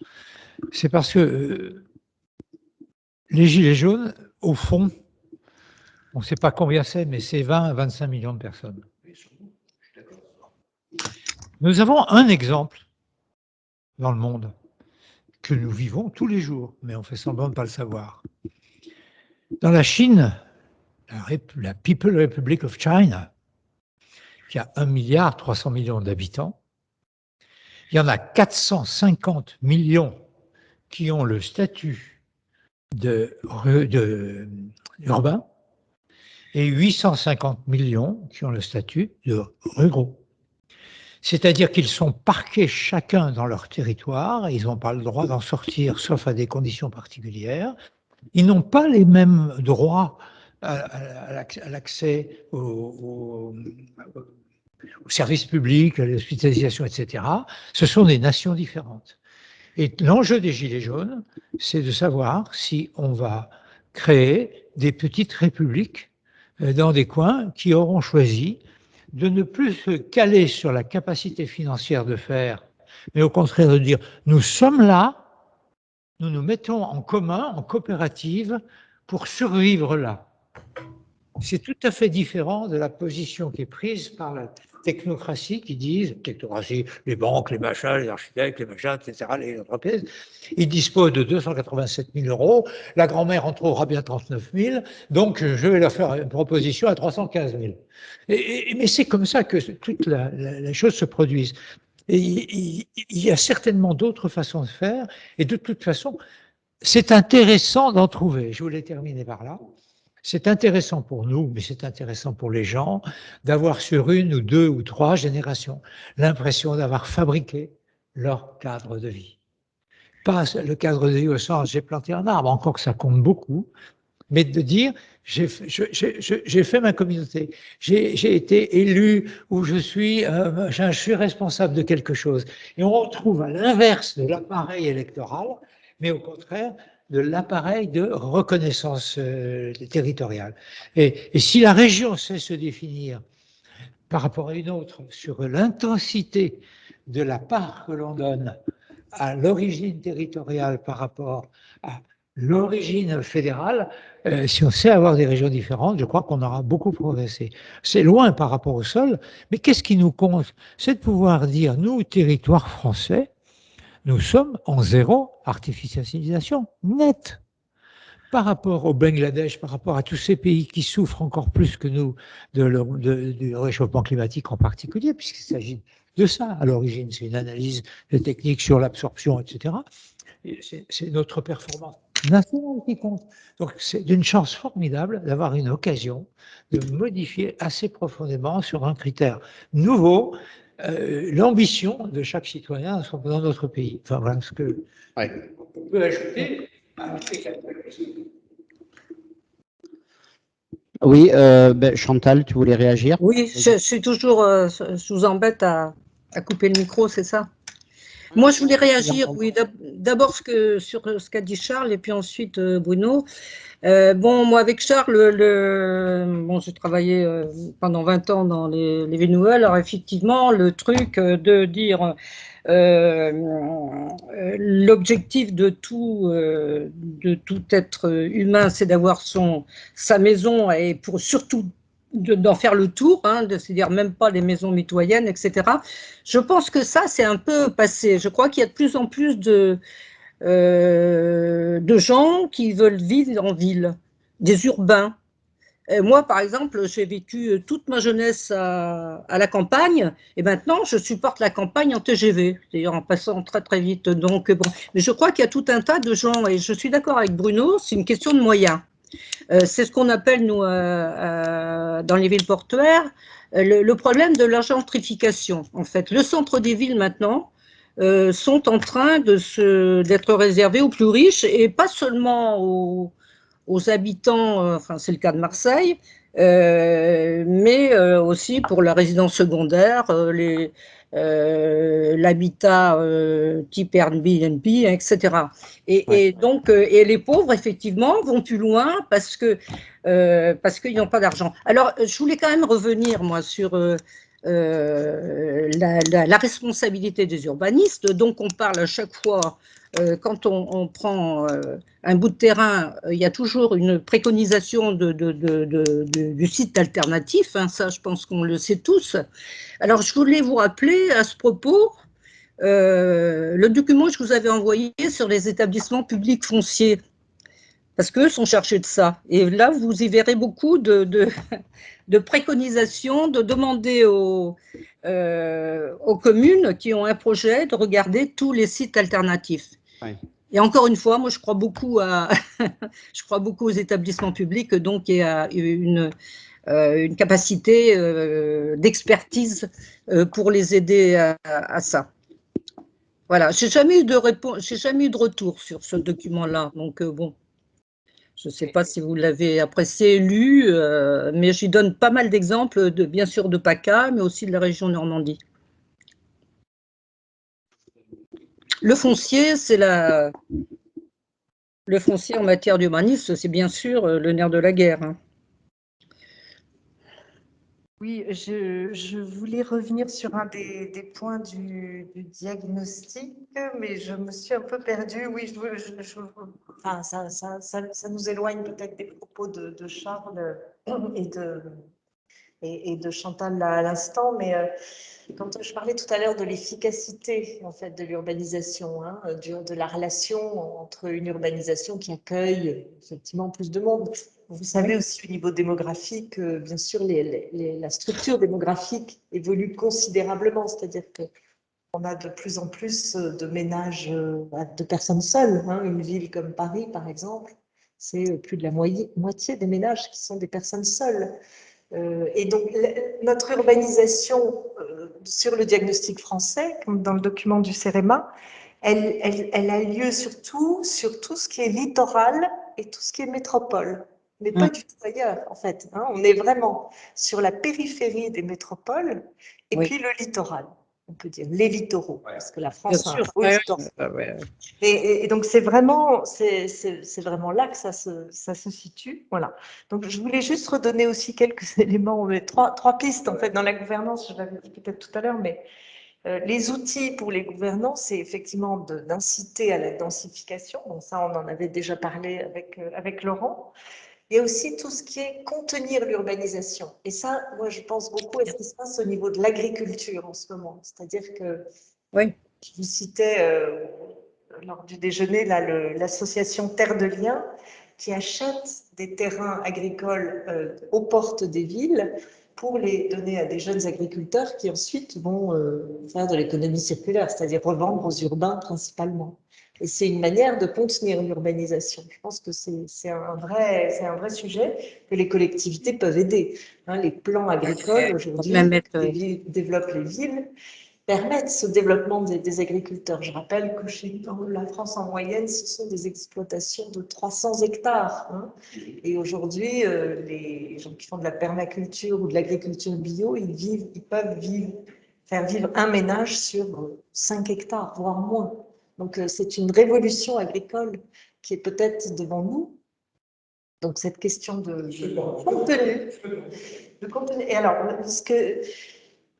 c'est parce que les Gilets jaunes, au fond, on ne sait pas combien c'est, mais c'est 20 à 25 millions de personnes. Nous avons un exemple dans le monde que nous vivons tous les jours, mais on fait semblant de ne pas le savoir. Dans la Chine, la People Republic of China, qui a 1,3 milliard d'habitants, il y en a 450 millions qui ont le statut urbain et 850 millions qui ont le statut de ruraux. C'est-à-dire qu'ils sont parqués chacun dans leur territoire, ils n'ont pas le droit d'en sortir sauf à des conditions particulières. Ils n'ont pas les mêmes droits à l'accès services publics, à l'hospitalisation, etc. Ce sont des nations différentes. Et l'enjeu des Gilets jaunes, c'est de savoir si on va créer des petites républiques dans des coins qui auront choisi de ne plus se caler sur la capacité financière de faire, mais au contraire de dire, nous sommes là, nous nous mettons en commun, en coopérative, pour survivre là. C'est tout à fait différent de la position qui est prise par la technocratie qui disent, technocratie, les banques, les machins, les architectes, les machins, etc., les entreprises, ils disposent de 287 000 euros, la grand-mère en trouvera bien 39 000, donc je vais leur faire une proposition à 315 000. Mais c'est comme ça que toute la chose se produise. Et il y a certainement d'autres façons de faire, et de toute façon, c'est intéressant d'en trouver. Je voulais terminer par là. C'est intéressant pour nous, mais c'est intéressant pour les gens d'avoir sur une ou deux ou trois générations l'impression d'avoir fabriqué leur cadre de vie. Pas le cadre de vie au sens j'ai planté un arbre, encore que ça compte beaucoup, mais de dire j'ai fait ma communauté, j'ai été élu ou je suis responsable de quelque chose. Et on retrouve à l'inverse de l'appareil électoral, mais au contraire de l'appareil de reconnaissance territoriale. Et si la région sait se définir par rapport à une autre sur l'intensité de la part que l'on donne à l'origine territoriale par rapport à l'origine fédérale, si on sait avoir des régions différentes, je crois qu'on aura beaucoup progressé. C'est loin par rapport au sol, mais qu'est-ce qui nous compte? C'est de pouvoir dire, nous, territoire français, nous sommes en zéro artificialisation nette. Par rapport au Bangladesh, par rapport à tous ces pays qui souffrent encore plus que nous du réchauffement climatique en particulier, puisqu'il s'agit de ça à l'origine, c'est une analyse technique sur l'absorption, etc. C'est notre performance nationale qui compte. Donc c'est d'une chance formidable d'avoir une occasion de modifier assez profondément sur un critère nouveau l'ambition de chaque citoyen dans notre pays. Enfin voilà ce que on peut ajouter. Oui, Chantal, tu voulais réagir? Oui, je suis toujours, je vous embête à couper le micro, c'est ça? Moi, je voulais réagir, oui, d'abord sur ce qu'a dit Charles et puis ensuite Bruno. Bon, moi, avec Charles, bon, j'ai travaillé pendant 20 ans dans les villes nouvelles. Alors, effectivement, le truc de dire l'objectif de tout être humain, c'est d'avoir sa maison et pour surtout d'en faire le tour, hein, c'est-à-dire même pas les maisons mitoyennes, etc. Je pense que ça, c'est un peu passé. Je crois qu'il y a de plus en plus de gens qui veulent vivre en ville, des urbains. Moi, par exemple, j'ai vécu toute ma jeunesse à la campagne, et maintenant, je supporte la campagne en TGV, c'est-à-dire en passant très très vite. Donc, bon. Mais je crois qu'il y a tout un tas de gens, et je suis d'accord avec Bruno, c'est une question de moyens. C'est ce qu'on appelle, nous, dans les villes portuaires, le problème de la gentrification. En fait, le centre des villes, maintenant, sont en train d'être réservés aux plus riches, et pas seulement aux habitants, enfin c'est le cas de Marseille, mais aussi pour la résidence secondaire, l'habitat type Airbnb, etc. Et donc, et les pauvres, effectivement, vont plus loin parce qu'ils n'ont pas d'argent. Alors, je voulais quand même revenir, moi, sur la responsabilité des urbanistes. Donc, on parle à chaque fois, quand on prend un bout de terrain, il y a toujours une préconisation du site alternatif, hein, ça je pense qu'on le sait tous. Alors je voulais vous rappeler à ce propos le document que je vous avais envoyé sur les établissements publics fonciers, parce qu'eux sont chargés de ça. Et là, vous y verrez beaucoup de préconisations, de demander aux communes qui ont un projet de regarder tous les sites alternatifs. Ouais. Et encore une fois, moi, je crois beaucoup aux établissements publics, donc il y a une capacité d'expertise pour les aider à ça. Voilà, j'ai jamais eu de retour sur ce document-là, donc bon, Je ne sais pas si vous l'avez apprécié, lu, mais j'y donne pas mal d'exemples, bien sûr de PACA, mais aussi de la région Normandie. Le foncier, le foncier en matière d'urbanisme, c'est bien sûr le nerf de la guerre. Hein. Oui, je voulais revenir sur un des points du diagnostic, mais je me suis un peu perdue. Oui, enfin, ça nous éloigne peut-être des propos de Charles et de Chantal là, à l'instant, mais quand je parlais tout à l'heure de l'efficacité en fait de l'urbanisation, hein, de la relation entre une urbanisation qui accueille effectivement plus de monde. Vous savez aussi au niveau démographique, bien sûr, la structure démographique évolue considérablement, c'est-à-dire qu'on a de plus en plus de ménages, de personnes seules. Hein. Une ville comme Paris, par exemple, c'est plus de la moitié des ménages qui sont des personnes seules. Et donc, notre urbanisation sur le diagnostic français, comme dans le document du CEREMA, elle a lieu surtout sur tout ce qui est littoral et tout ce qui est métropole, mais pas du tout ailleurs, en fait. Hein. On est vraiment sur la périphérie des métropoles et puis le littoral, on peut dire, les littoraux, parce que la France a un beau littoral. Et donc, c'est vraiment là que ça se situe. Voilà. Donc, je voulais juste redonner aussi quelques éléments, trois pistes, en fait, dans la gouvernance, je l'avais dit peut-être tout à l'heure, mais les outils pour les gouvernants, c'est effectivement d'inciter à la densification. Donc, ça, on en avait déjà parlé avec Laurent. Il y a aussi tout ce qui est contenir l'urbanisation. Et ça, moi, je pense beaucoup à ce qui se passe au niveau de l'agriculture en ce moment. C'est-à-dire que, je vous citais lors du déjeuner l'association Terre de Liens qui achète des terrains agricoles aux portes des villes pour les donner à des jeunes agriculteurs qui ensuite vont faire de l'économie circulaire, c'est-à-dire revendre aux urbains principalement. Et c'est une manière de contenir l'urbanisation. Je pense que c'est un vrai sujet que les collectivités peuvent aider. Hein, les plans agricoles aujourd'hui développent les villes, permettent ce développement des agriculteurs. Je rappelle que chez la France, en moyenne, ce sont des exploitations de 300 hectares. Hein. Et aujourd'hui, les gens qui font de la permaculture ou de l'agriculture bio, ils peuvent faire vivre un ménage sur 5 hectares, voire moins. Donc, c'est une révolution agricole qui est peut-être devant nous. Donc, cette question de contenu. Et alors,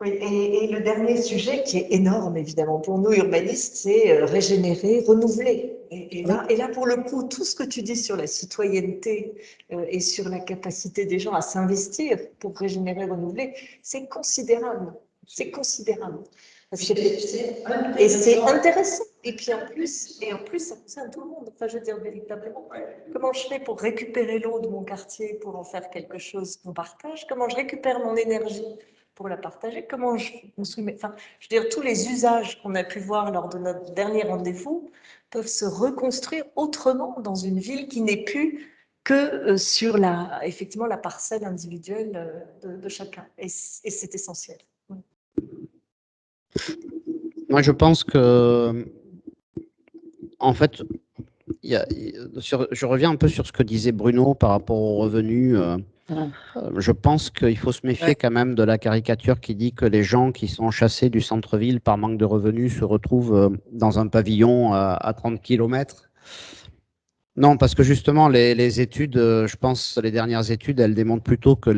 oui, et le dernier sujet qui est énorme, évidemment, pour nous urbanistes, c'est régénérer, renouveler. Et là, pour le coup, tout ce que tu dis sur la citoyenneté et sur la capacité des gens à s'investir pour régénérer, renouveler, c'est considérable. C'est considérable. Et c'est intéressant. Et puis en plus, ça concerne tout le monde. Enfin, je veux dire, véritablement, comment je fais pour récupérer l'eau de mon quartier, pour en faire quelque chose qu'on partage? Comment je récupère mon énergie pour la partager? Comment je construis enfin, je veux dire, tous les usages qu'on a pu voir lors de notre dernier rendez-vous peuvent se reconstruire autrement dans une ville qui n'est plus que sur effectivement la parcelle individuelle de chacun. Et c'est essentiel. Moi, je pense que, en fait, je reviens un peu sur ce que disait Bruno par rapport aux revenus. Je pense qu'il faut se méfier quand même de la caricature qui dit que les gens qui sont chassés du centre-ville par manque de revenus se retrouvent dans un pavillon à 30 km. Non, parce que justement, les études, je pense, les dernières études, elles démontrent plutôt que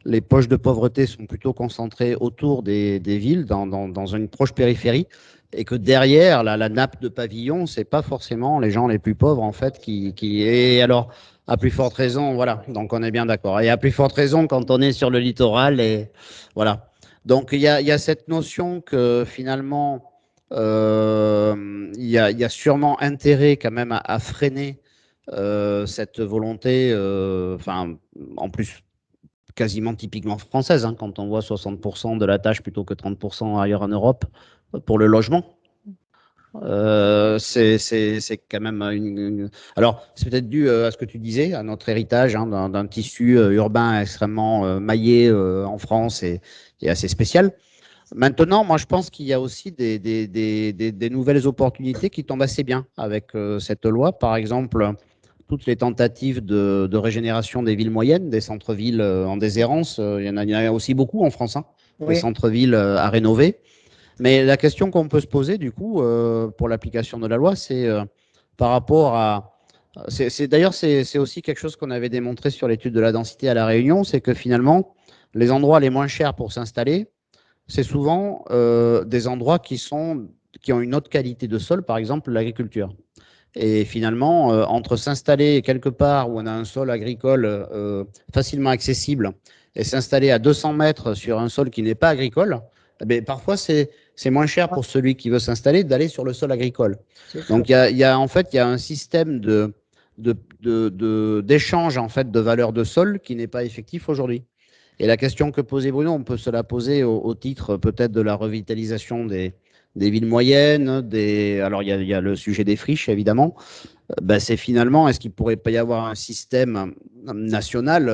les poches de pauvreté sont plutôt concentrées autour des villes, dans une proche périphérie, et que derrière, la nappe de pavillon, c'est pas forcément les gens les plus pauvres, en fait, et alors, à plus forte raison, voilà, donc on est bien d'accord. Et à plus forte raison quand on est sur le littoral, et voilà. Donc, il y a cette notion que finalement, il y a sûrement intérêt quand même à freiner cette volonté, enfin, en plus quasiment typiquement française, hein, quand on voit 60% de la tâche plutôt que 30% ailleurs en Europe pour le logement. C'est quand même Alors, c'est peut-être dû à ce que tu disais, à notre héritage hein, d'un tissu urbain extrêmement maillé en France et assez spécial. Maintenant, moi, je pense qu'il y a aussi des nouvelles opportunités qui tombent assez bien avec cette loi. Par exemple, toutes les tentatives de régénération des villes moyennes, des centres-villes en déshérence. Il y en a aussi beaucoup en France, hein, des Oui. centres-villes à rénover. Mais la question qu'on peut se poser, du coup, pour l'application de la loi, c'est par rapport à. D'ailleurs, c'est aussi quelque chose qu'on avait démontré sur l'étude de la densité à La Réunion, c'est que finalement, les endroits les moins chers pour s'installer, c'est souvent des endroits qui ont une autre qualité de sol, par exemple l'agriculture. Et finalement, entre s'installer quelque part où on a un sol agricole facilement accessible et s'installer à 200 mètres sur un sol qui n'est pas agricole, eh bien, parfois c'est moins cher pour celui qui veut s'installer d'aller sur le sol agricole. Donc en fait, il y a un système d'échange en fait, de valeur de sol qui n'est pas effectif aujourd'hui. Et la question que posait Bruno, on peut se la poser au titre peut-être de la revitalisation des villes moyennes. Alors, il y a le sujet des friches, évidemment. Ben, c'est finalement, est-ce qu'il ne pourrait pas y avoir un système national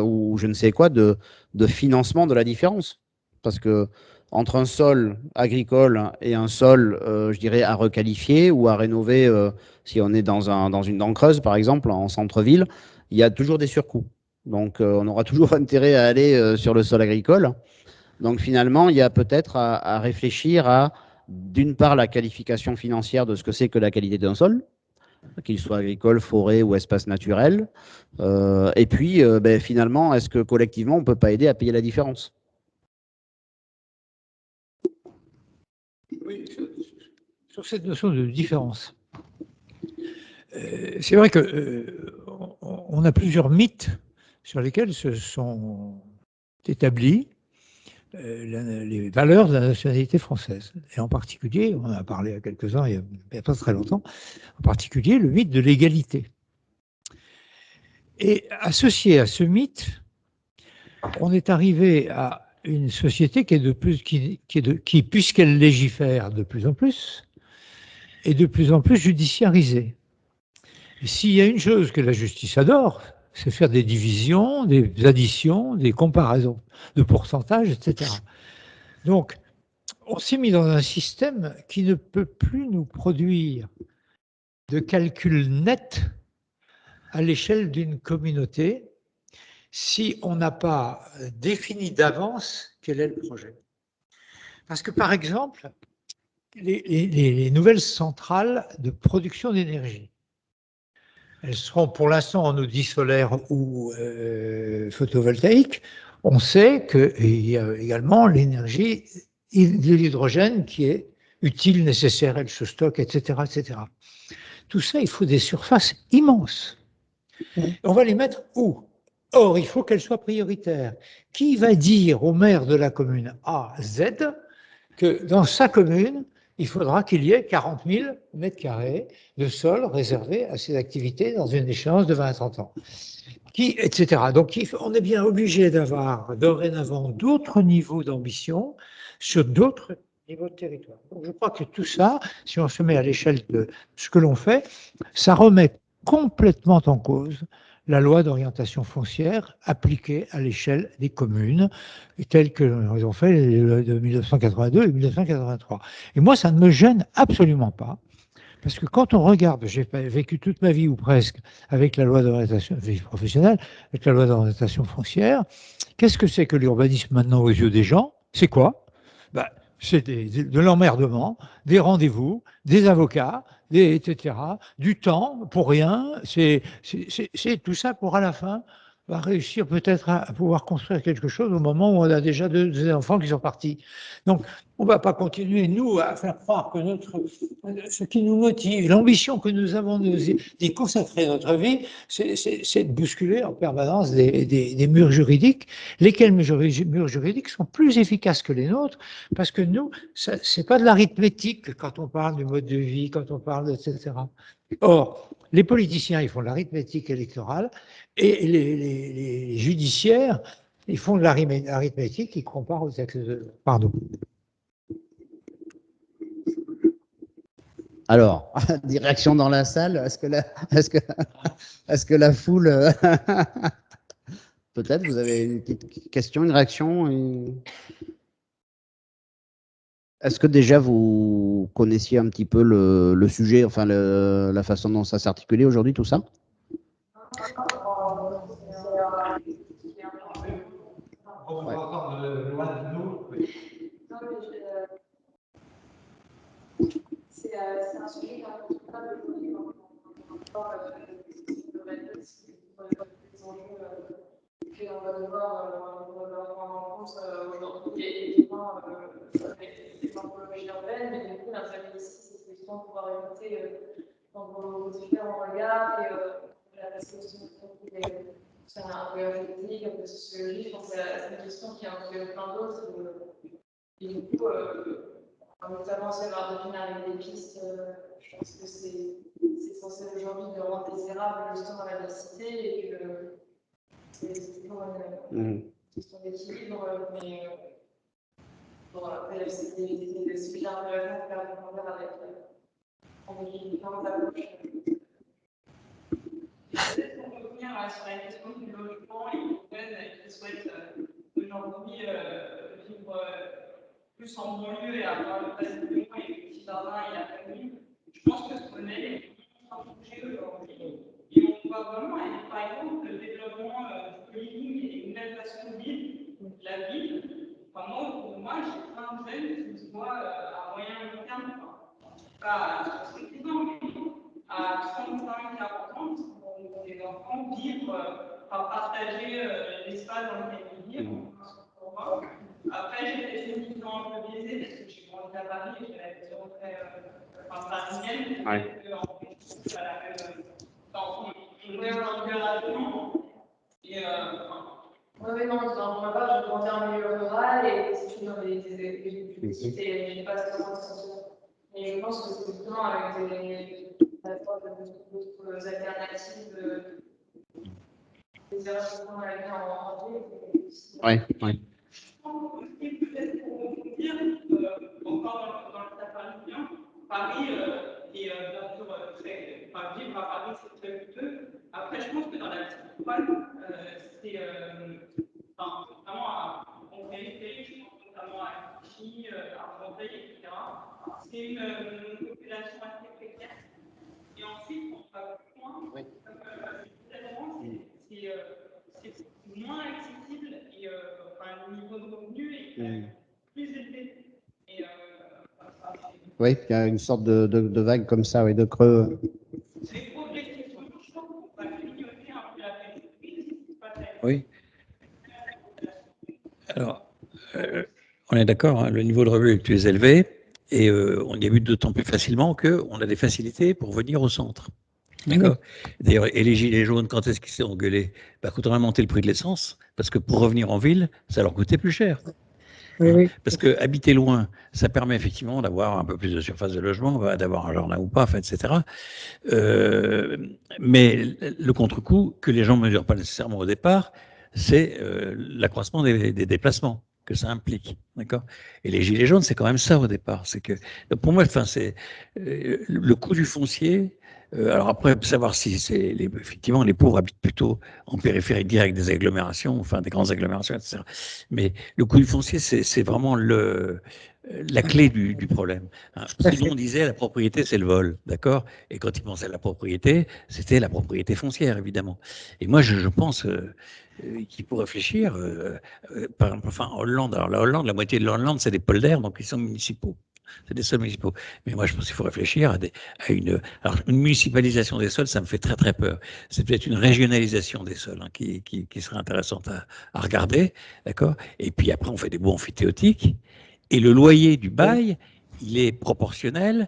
ou je ne sais quoi de financement de la différence? Parce que entre un sol agricole et un sol, je dirais, à requalifier ou à rénover, si on est dans une dent creuse, par exemple, en centre-ville, il y a toujours des surcoûts. Donc, on aura toujours intérêt à aller sur le sol agricole. Donc, finalement, il y a peut-être à réfléchir à, d'une part, la qualification financière de ce que c'est que la qualité d'un sol, qu'il soit agricole, forêt ou espace naturel. Et puis, ben, finalement, est-ce que collectivement, on ne peut pas aider à payer la différence? Oui, sur cette notion de différence, c'est vrai qu'on a plusieurs mythes sur lesquels se sont établis les valeurs de la nationalité française. Et en particulier, on en a parlé à quelques-uns il n'y a pas très longtemps, en particulier le mythe de l'égalité. Et associé à ce mythe, on est arrivé à une société qui puisqu'elle légifère de plus en plus, est de plus en plus judiciarisée. Et s'il y a une chose que la justice adore, c'est faire des divisions, des additions, des comparaisons de pourcentages, etc. Donc, on s'est mis dans un système qui ne peut plus nous produire de calcul net à l'échelle d'une communauté si on n'a pas défini d'avance quel est le projet. Parce que, par exemple, les nouvelles centrales de production d'énergie, elles seront pour l'instant en eau solaire ou photovoltaïque. On sait qu'il y a également l'énergie de l'hydrogène qui est utile, nécessaire, elle se stocke, etc., etc. Tout ça, il faut des surfaces immenses. On va les mettre où? Or, il faut qu'elles soient prioritaires. Qui va dire au maire de la commune A, Z, que dans sa commune, il faudra qu'il y ait 40 000 mètres carrés de sol réservés à ces activités dans une échéance de 20 à 30 ans, etc. Donc, on est bien obligé d'avoir dorénavant d'autres niveaux d'ambition sur d'autres niveaux de territoire. Donc, je crois que tout ça, si on se met à l'échelle de ce que l'on fait, ça remet complètement en cause la loi d'orientation foncière appliquée à l'échelle des communes, telle que nous ont fait de 1982 et 1983. Et moi, ça ne me gêne absolument pas, parce que quand on regarde, j'ai vécu toute ma vie ou presque avec la loi d'orientation professionnelle, avec la loi d'orientation foncière, qu'est-ce que c'est que l'urbanisme maintenant aux yeux des gens? C'est quoi? Ben, c'est de l'emmerdement, des rendez-vous, des avocats, etc., du temps pour rien. C'est tout ça pour à la fin va réussir peut-être à pouvoir construire quelque chose au moment où on a déjà deux enfants qui sont partis. Donc, on ne va pas continuer, nous, à faire croire que ce qui nous motive, l'ambition que nous avons d'y consacrer notre vie, c'est de bousculer en permanence des murs juridiques, lesquels murs juridiques sont plus efficaces que les nôtres, parce que nous, ce n'est pas de l'arithmétique quand on parle du mode de vie, quand on parle, etc. Or, les politiciens, ils font de l'arithmétique électorale, et les judiciaires, ils font de l'arithmétique, ils comparent aux textes de... Pardon. Alors, direction dans la salle, est-ce que la foule... Peut-être, vous avez une petite question, une réaction? Est-ce que déjà vous connaissiez un petit peu le sujet, enfin la façon dont ça s'articulait aujourd'hui, tout ça? c'est un sujet qui est incontournable aujourd'hui dans le rapport des enjeux qu'on va devoir prendre en compte aujourd'hui. Et évidemment, les anthropologies urbaines, mais du coup, l'intérêt ici, c'est justement de pouvoir écouter dans vos différents regards et la perception c'est un peu esthétique, un peu sociologique. Je pense que c'est une question qui a un peu plein d'autres. Et du coup, notamment aussi avoir défini avec des pistes, je pense que c'est censé aujourd'hui de rendre désirable justement la diversité et que c'est toujours une question d'équilibre, mais bon, après, c'est des sujets intéressants à faire approfondir avec les différentes approches. Peut-être qu'on peut revenir sur la question du logement et des personnes qui souhaitent aujourd'hui vivre plus en banlieue et avoir le passeport et le petit jardin et la famille. Je pense que ce modèle est en train de bouger aujourd'hui. Et on voit vraiment, par exemple, le développement du living et des nouvelles façons de vivre de la ville. Enfin, moi, j'ai plein de jeunes qui se voient à moyen et long terme, pas à 70 ans, mais à 35, 40 ans, pour des enfants vivre, partager l'espace dans lequel ils vivent. Après, j'ai peut-être une vision un peu biaisée parce que j'ai grandi à Paris et j'ai la vision très parisienne. Ouais. En fait, je trouve ça la même. On voit aujourd'hui rapidement. Et oui, non, dans ma part, j'ai grandi en milieu rural et c'est toujours des petites et j'ai pas spécialement de sensation. Et je pense que c'est justement avec d'autres alternatives des erreurs qu'on a vues en ville. Oui, oui. Peut-être pour rebondir, encore dans le cas parisien, Paris est bien sûr très. Enfin, vivre à Paris, c'est très coûteux. Après, je pense que dans la métropole, c'est vraiment en périphérie, je pense notamment à Clichy, à Argenteuil, etc. C'est une population assez précaire. Et ensuite, on va plus loin, c'est moins accessible et le niveau de revenu est plus élevé. Et, oui, il y a une sorte de vague comme ça, oui, de creux. c'est progressivement, je pense qu'on va clignoter un peu la périphérie. Oui. Alors, on est d'accord, hein, le niveau de revenu est plus élevé et on y a vu d'autant plus facilement qu'on a des facilités pour venir au centre. D'accord. D'ailleurs, et les gilets jaunes, quand est-ce qu'ils s'est engueulés? Quand on a monté le prix de l'essence, parce que pour revenir en ville, ça leur coûtait plus cher. Oui, Hein, oui. parce que habiter loin, ça permet effectivement d'avoir un peu plus de surface de logement, d'avoir un jardin ou pas, etc. Mais le contre-coup que les gens ne mesurent pas nécessairement au départ, c'est l'accroissement des déplacements que ça implique, d'accord. Et les gilets jaunes, c'est quand même ça au départ. C'est que, pour moi, c'est le coût du foncier. Alors après, savoir si c'est effectivement les pauvres habitent plutôt en périphérie directe des agglomérations, enfin des grandes agglomérations, etc. Mais le coût du foncier, c'est vraiment la clé du problème. Hein. Sinon, on disait la propriété, c'est le vol, d'accord. Et quand ils pensaient à la propriété, c'était la propriété foncière, évidemment. Et moi, je pense qu'il faut réfléchir. Par exemple, enfin, en Hollande, alors la Hollande, la moitié de la Hollande, c'est des polders, donc ils sont municipaux. C'est des sols municipaux. Mais moi, je pense qu'il faut réfléchir alors, une municipalisation des sols, ça me fait très, très peur. C'est peut-être une régionalisation des sols qui serait intéressante à regarder, d'accord. Et puis après, on fait des baux amphithéotiques. Et le loyer du bail, il est proportionnel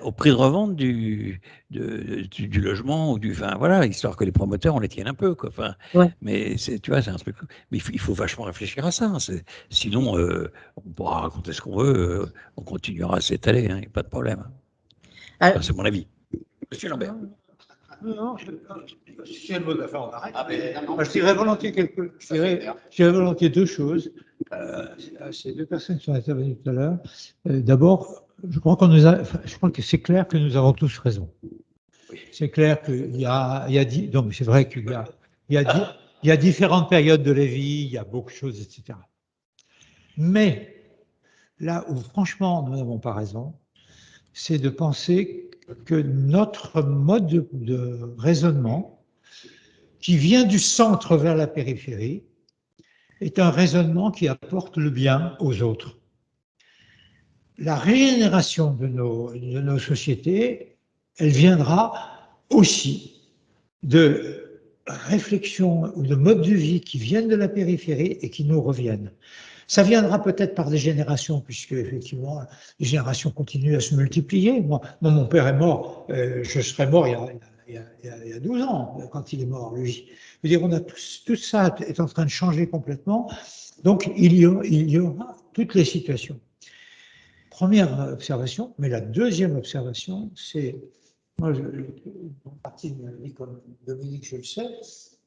au prix de revente du logement, enfin voilà, histoire que les promoteurs, on les tienne un peu, quoi. Enfin, Ouais. mais tu vois, c'est un truc. Mais il faut vachement réfléchir à ça. Hein. Sinon, on pourra raconter ce qu'on veut, on continuera à s'étaler, il n'y a pas de problème. Enfin, c'est mon avis. Monsieur Lambert. Non, si c'est le mot de la fin, on arrête. Je dirais volontiers deux choses. Ces deux personnes qui sont intervenues tout à l'heure. D'abord, je crois que c'est clair que nous avons tous raison. C'est clair qu'il y a donc c'est vrai qu'il y a différentes périodes de la vie, il y a beaucoup de choses, etc. Mais là où franchement nous n'avons pas raison, c'est de penser que notre mode de raisonnement, qui vient du centre vers la périphérie, est un raisonnement qui apporte le bien aux autres. la régénération de nos sociétés, elle viendra aussi de réflexions ou de modes de vie qui viennent de la périphérie et qui nous reviennent. Ça viendra peut-être par des générations, puisque effectivement, les générations continuent à se multiplier. Moi, mon père est mort, je serais mort il y a 12 ans, quand il est mort, lui. Je veux dire, tout ça est en train de changer complètement. Donc, il y aura toutes les situations. Première observation, mais la deuxième observation, c'est, moi, en partie de ma vie, comme Dominique, je le sais,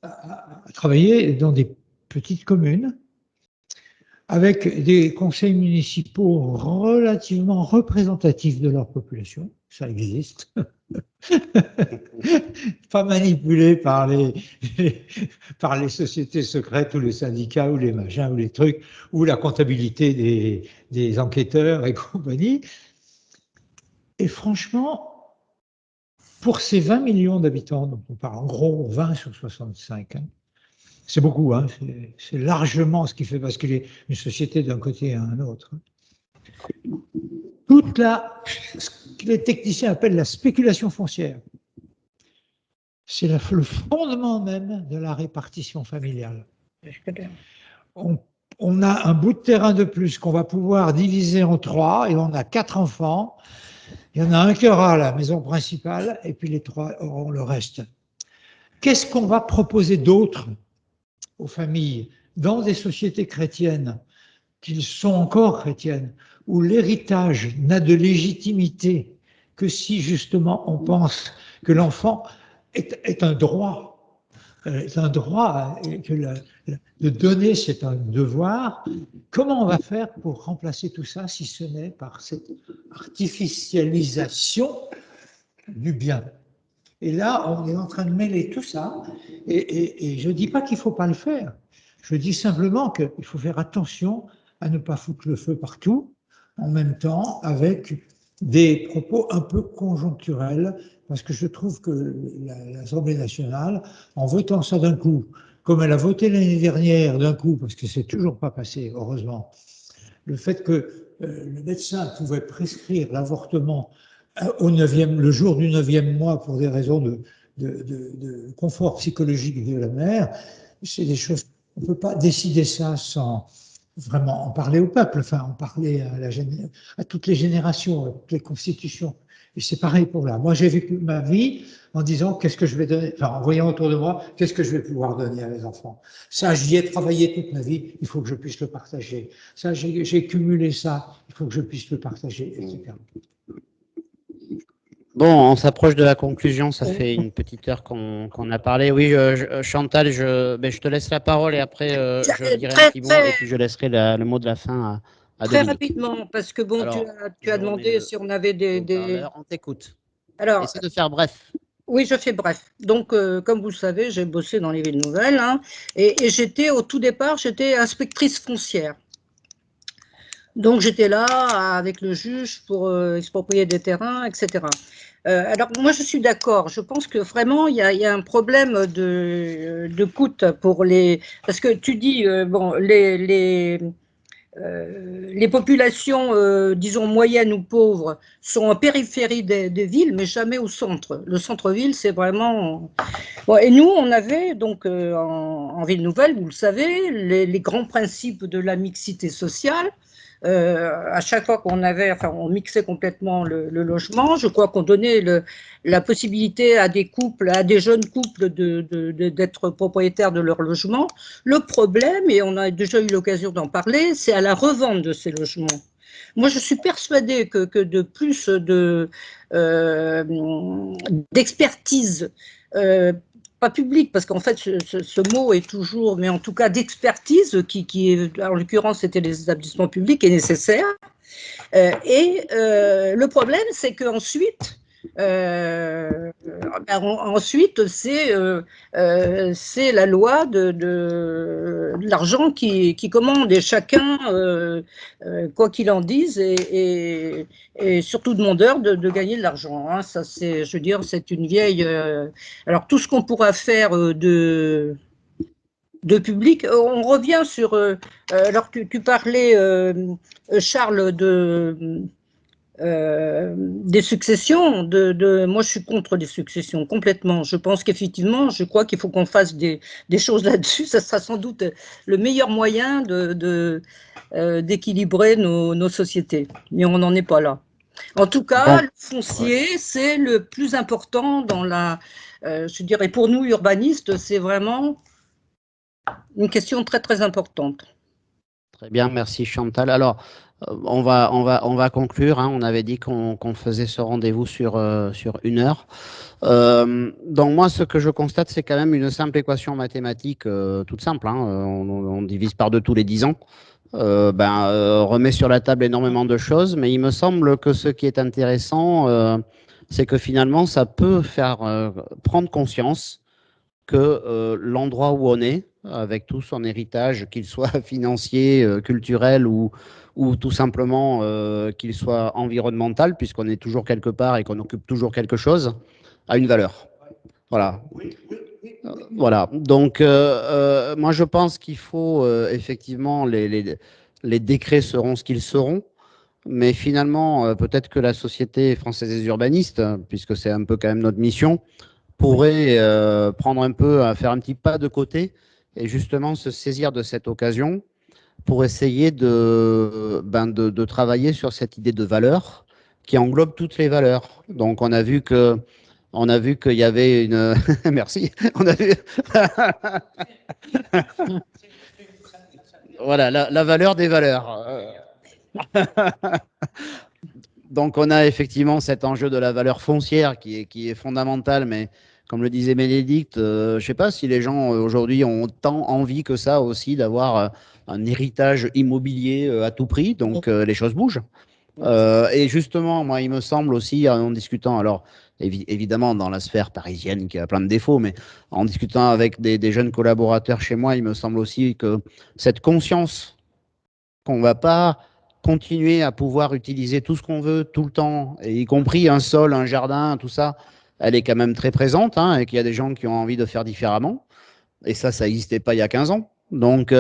à travailler dans des petites communes, avec des conseils municipaux relativement représentatifs de leur population, ça existe, pas manipulés par les sociétés secrètes ou les syndicats ou les machins ou les trucs, ou la comptabilité des enquêteurs et compagnie. Et franchement, pour ces 20 millions d'habitants, donc on parle en gros 20 sur 65, hein, c'est beaucoup, hein, c'est largement ce qui fait basculer une société d'un côté à un autre. Ce que les techniciens appellent la spéculation foncière, c'est le fondement même de la répartition familiale. On a un bout de terrain de plus qu'on va pouvoir diviser en 3 et on a 4 enfants. Il y en a un qui aura la maison principale et puis les 3 auront le reste. Qu'est-ce qu'on va proposer d'autre aux familles dans des sociétés chrétiennes qui sont encore chrétiennes, où l'héritage n'a de légitimité que si justement on pense que l'enfant est un droit, et que de donner c'est un devoir. Comment on va faire pour remplacer tout ça si ce n'est par cette artificialisation du bien? Et là, on est en train de mêler tout ça, et je ne dis pas qu'il ne faut pas le faire. Je dis simplement qu'il faut faire attention à ne pas foutre le feu partout, en même temps, avec des propos un peu conjoncturels, parce que je trouve que l'Assemblée nationale, en votant ça d'un coup, comme elle a voté l'année dernière d'un coup, parce que c'est toujours pas passé, heureusement, le fait que le médecin pouvait prescrire l'avortement le jour du 9e mois pour des raisons de confort psychologique de la mère, c'est des choses, on ne peut pas décider ça sans vraiment en parler au peuple, enfin en parler à toutes les générations, à toutes les constitutions. Et c'est pareil pour là. Moi, j'ai vécu ma vie en disant qu'est-ce que je vais donner, enfin en voyant autour de moi, qu'est-ce que je vais pouvoir donner à mes enfants. Ça, j'y ai travaillé toute ma vie, il faut que je puisse le partager. Ça, j'ai cumulé ça, il faut que je puisse le partager, etc. Bon, on s'approche de la conclusion, ça fait une petite heure qu'on a parlé. Oui, Chantal, je te laisse la parole et après je dirai un petit mot et puis je laisserai le mot de la fin à très Dominique. rapidement, parce que bon, Alors, tu as demandé si on avait des... On t'écoute. Alors, Essaie de faire bref. oui, je fais bref. Donc, comme vous le savez, j'ai bossé dans les villes nouvelles, hein, et j'étais, au tout départ, j'étais inspectrice foncière. Donc, j'étais là avec le juge pour exproprier des terrains, etc. Alors, moi, je suis d'accord. Je pense que vraiment, il y a un problème de coût pour les... Parce que tu dis, bon, les populations, disons, moyennes ou pauvres sont en périphérie des villes, mais jamais au centre. Le centre-ville, c'est vraiment... Bon, et nous, on avait, donc, en ville nouvelle, vous le savez, les grands principes de la mixité sociale. À chaque fois qu'on avait, enfin, on mixait complètement le logement. Je crois qu'on donnait la possibilité à des couples, à des jeunes couples d'être propriétaires de leur logement. Le problème, et on a déjà eu l'occasion d'en parler, c'est à la revente de ces logements. Moi, je suis persuadée que de plus d'expertise, pas publique, parce qu'en fait, ce mot est toujours, mais en tout cas d'expertise, qui est, en l'occurrence, c'était les établissements publics, est nécessaire. Le problème, c'est qu'ensuite, ensuite, c'est la loi de l'argent qui commande, et chacun, quoi qu'il en dise, est surtout demandeur de gagner de l'argent. Hein. Ça, c'est, je veux dire, c'est une vieille... alors, tout ce qu'on pourra faire de public. On revient sur, alors tu parlais, Charles, des successions. Moi, je suis contre les successions complètement. Je pense qu'effectivement, je crois qu'il faut qu'on fasse des choses là-dessus. Ça sera sans doute le meilleur moyen d'équilibrer nos sociétés. Mais on n'en est pas là. En tout cas, le foncier, c'est le plus important dans je dirais pour nous, urbanistes, c'est vraiment une question très, très importante. Très bien, merci Chantal. Alors, on va conclure, hein. On avait dit qu'on faisait ce rendez-vous sur 1 heure. Donc moi, ce que je constate, c'est quand même une simple équation mathématique toute simple, hein. On divise par 2 tous les 10 ans. Remet sur la table énormément de choses, mais il me semble que ce qui est intéressant, c'est que finalement, ça peut faire prendre conscience que l'endroit où on est, avec tout son héritage, qu'il soit financier, culturel ou tout simplement qu'il soit environnemental, puisqu'on est toujours quelque part et qu'on occupe toujours quelque chose, a une valeur. Voilà. Voilà. Donc, moi, je pense qu'il faut effectivement, les décrets seront ce qu'ils seront. Mais finalement, peut-être que la Société française des urbanistes, puisque c'est un peu quand même notre mission, pourrait prendre un peu, faire un petit pas de côté et justement se saisir de cette occasion pour essayer de travailler sur cette idée de valeur qui englobe toutes les valeurs. Donc on a vu qu'il y avait une merci, on a vu voilà la valeur des valeurs. Donc, on a effectivement cet enjeu de la valeur foncière qui est fondamental, mais comme le disait Bénédicte, je ne sais pas si les gens aujourd'hui ont tant envie que ça aussi d'avoir un héritage immobilier à tout prix. Donc, les choses bougent. Et justement, moi, il me semble aussi, en discutant, alors évidemment dans la sphère parisienne qui a plein de défauts, mais en discutant avec des jeunes collaborateurs chez moi, il me semble aussi que cette conscience qu'on ne va pas continuer à pouvoir utiliser tout ce qu'on veut tout le temps, et y compris un sol, un jardin, tout ça, elle est quand même très présente, hein, et qu'il y a des gens qui ont envie de faire différemment. Et ça n'existait pas il y a 15 ans. Donc,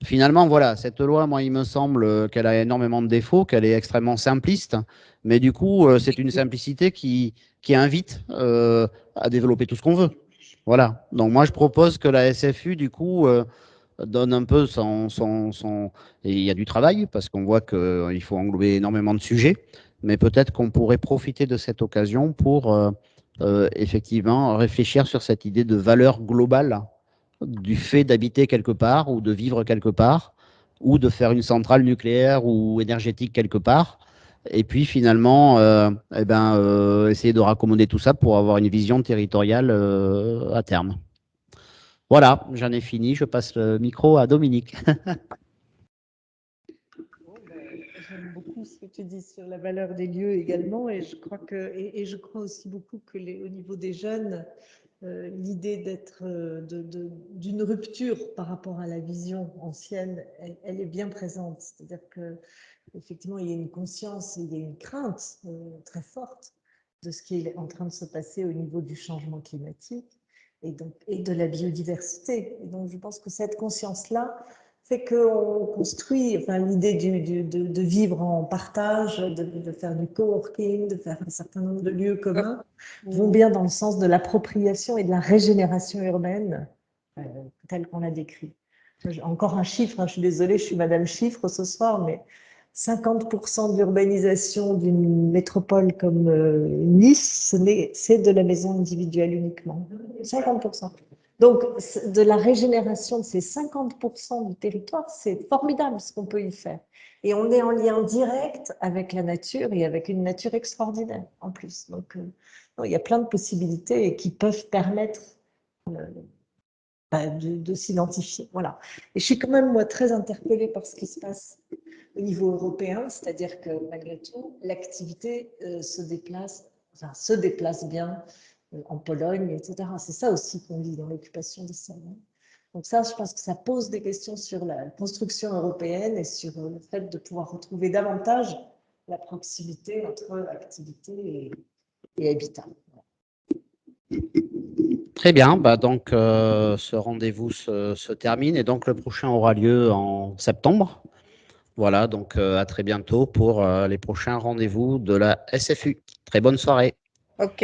finalement, voilà, cette loi, moi, il me semble qu'elle a énormément de défauts, qu'elle est extrêmement simpliste, mais du coup, c'est une simplicité qui invite à développer tout ce qu'on veut. Voilà. Donc, moi, je propose que la SFU, du coup, donne un peu Et il y a du travail, parce qu'on voit qu'il faut englober énormément de sujets, mais peut-être qu'on pourrait profiter de cette occasion pour effectivement réfléchir sur cette idée de valeur globale du fait d'habiter quelque part ou de vivre quelque part ou de faire une centrale nucléaire ou énergétique quelque part. Et puis finalement, essayer de raccommoder tout ça pour avoir une vision territoriale à terme. Voilà, j'en ai fini. Je passe le micro à Dominique. J'aime beaucoup ce que tu dis sur la valeur des lieux également, et je crois je crois aussi beaucoup que au niveau des jeunes, l'idée d'être d'une rupture par rapport à la vision ancienne, elle est bien présente. C'est-à-dire que effectivement, il y a une conscience, il y a une crainte très forte de ce qui est en train de se passer au niveau du changement climatique et de la biodiversité. Et donc, je pense que cette conscience-là fait qu'on construit, enfin, l'idée de vivre en partage, de faire du coworking, de faire un certain nombre de lieux communs, vont bien dans le sens de l'appropriation et de la régénération urbaine telle qu'on l'a décrit. Encore un chiffre, hein, je suis désolée, je suis Madame Chiffre ce soir, mais 50% de l'urbanisation d'une métropole comme Nice, c'est de la maison individuelle uniquement. 50%. Donc, de la régénération de ces 50% du territoire, c'est formidable ce qu'on peut y faire. Et on est en lien direct avec la nature et avec une nature extraordinaire en plus. Donc, il y a plein de possibilités qui peuvent permettre de s'identifier. Voilà. Et je suis quand même, moi, très interpellée par ce qui se passe au niveau européen, c'est-à-dire que malgré tout, l'activité se déplace bien en Pologne, etc. C'est ça aussi qu'on dit dans l'occupation des sols. Donc ça, je pense que ça pose des questions sur la construction européenne et sur le fait de pouvoir retrouver davantage la proximité entre activité et habitat. Très bien, bah donc ce rendez-vous se termine et donc le prochain aura lieu en septembre. Voilà, donc à très bientôt pour les prochains rendez-vous de la SFU. Très bonne soirée. Ok.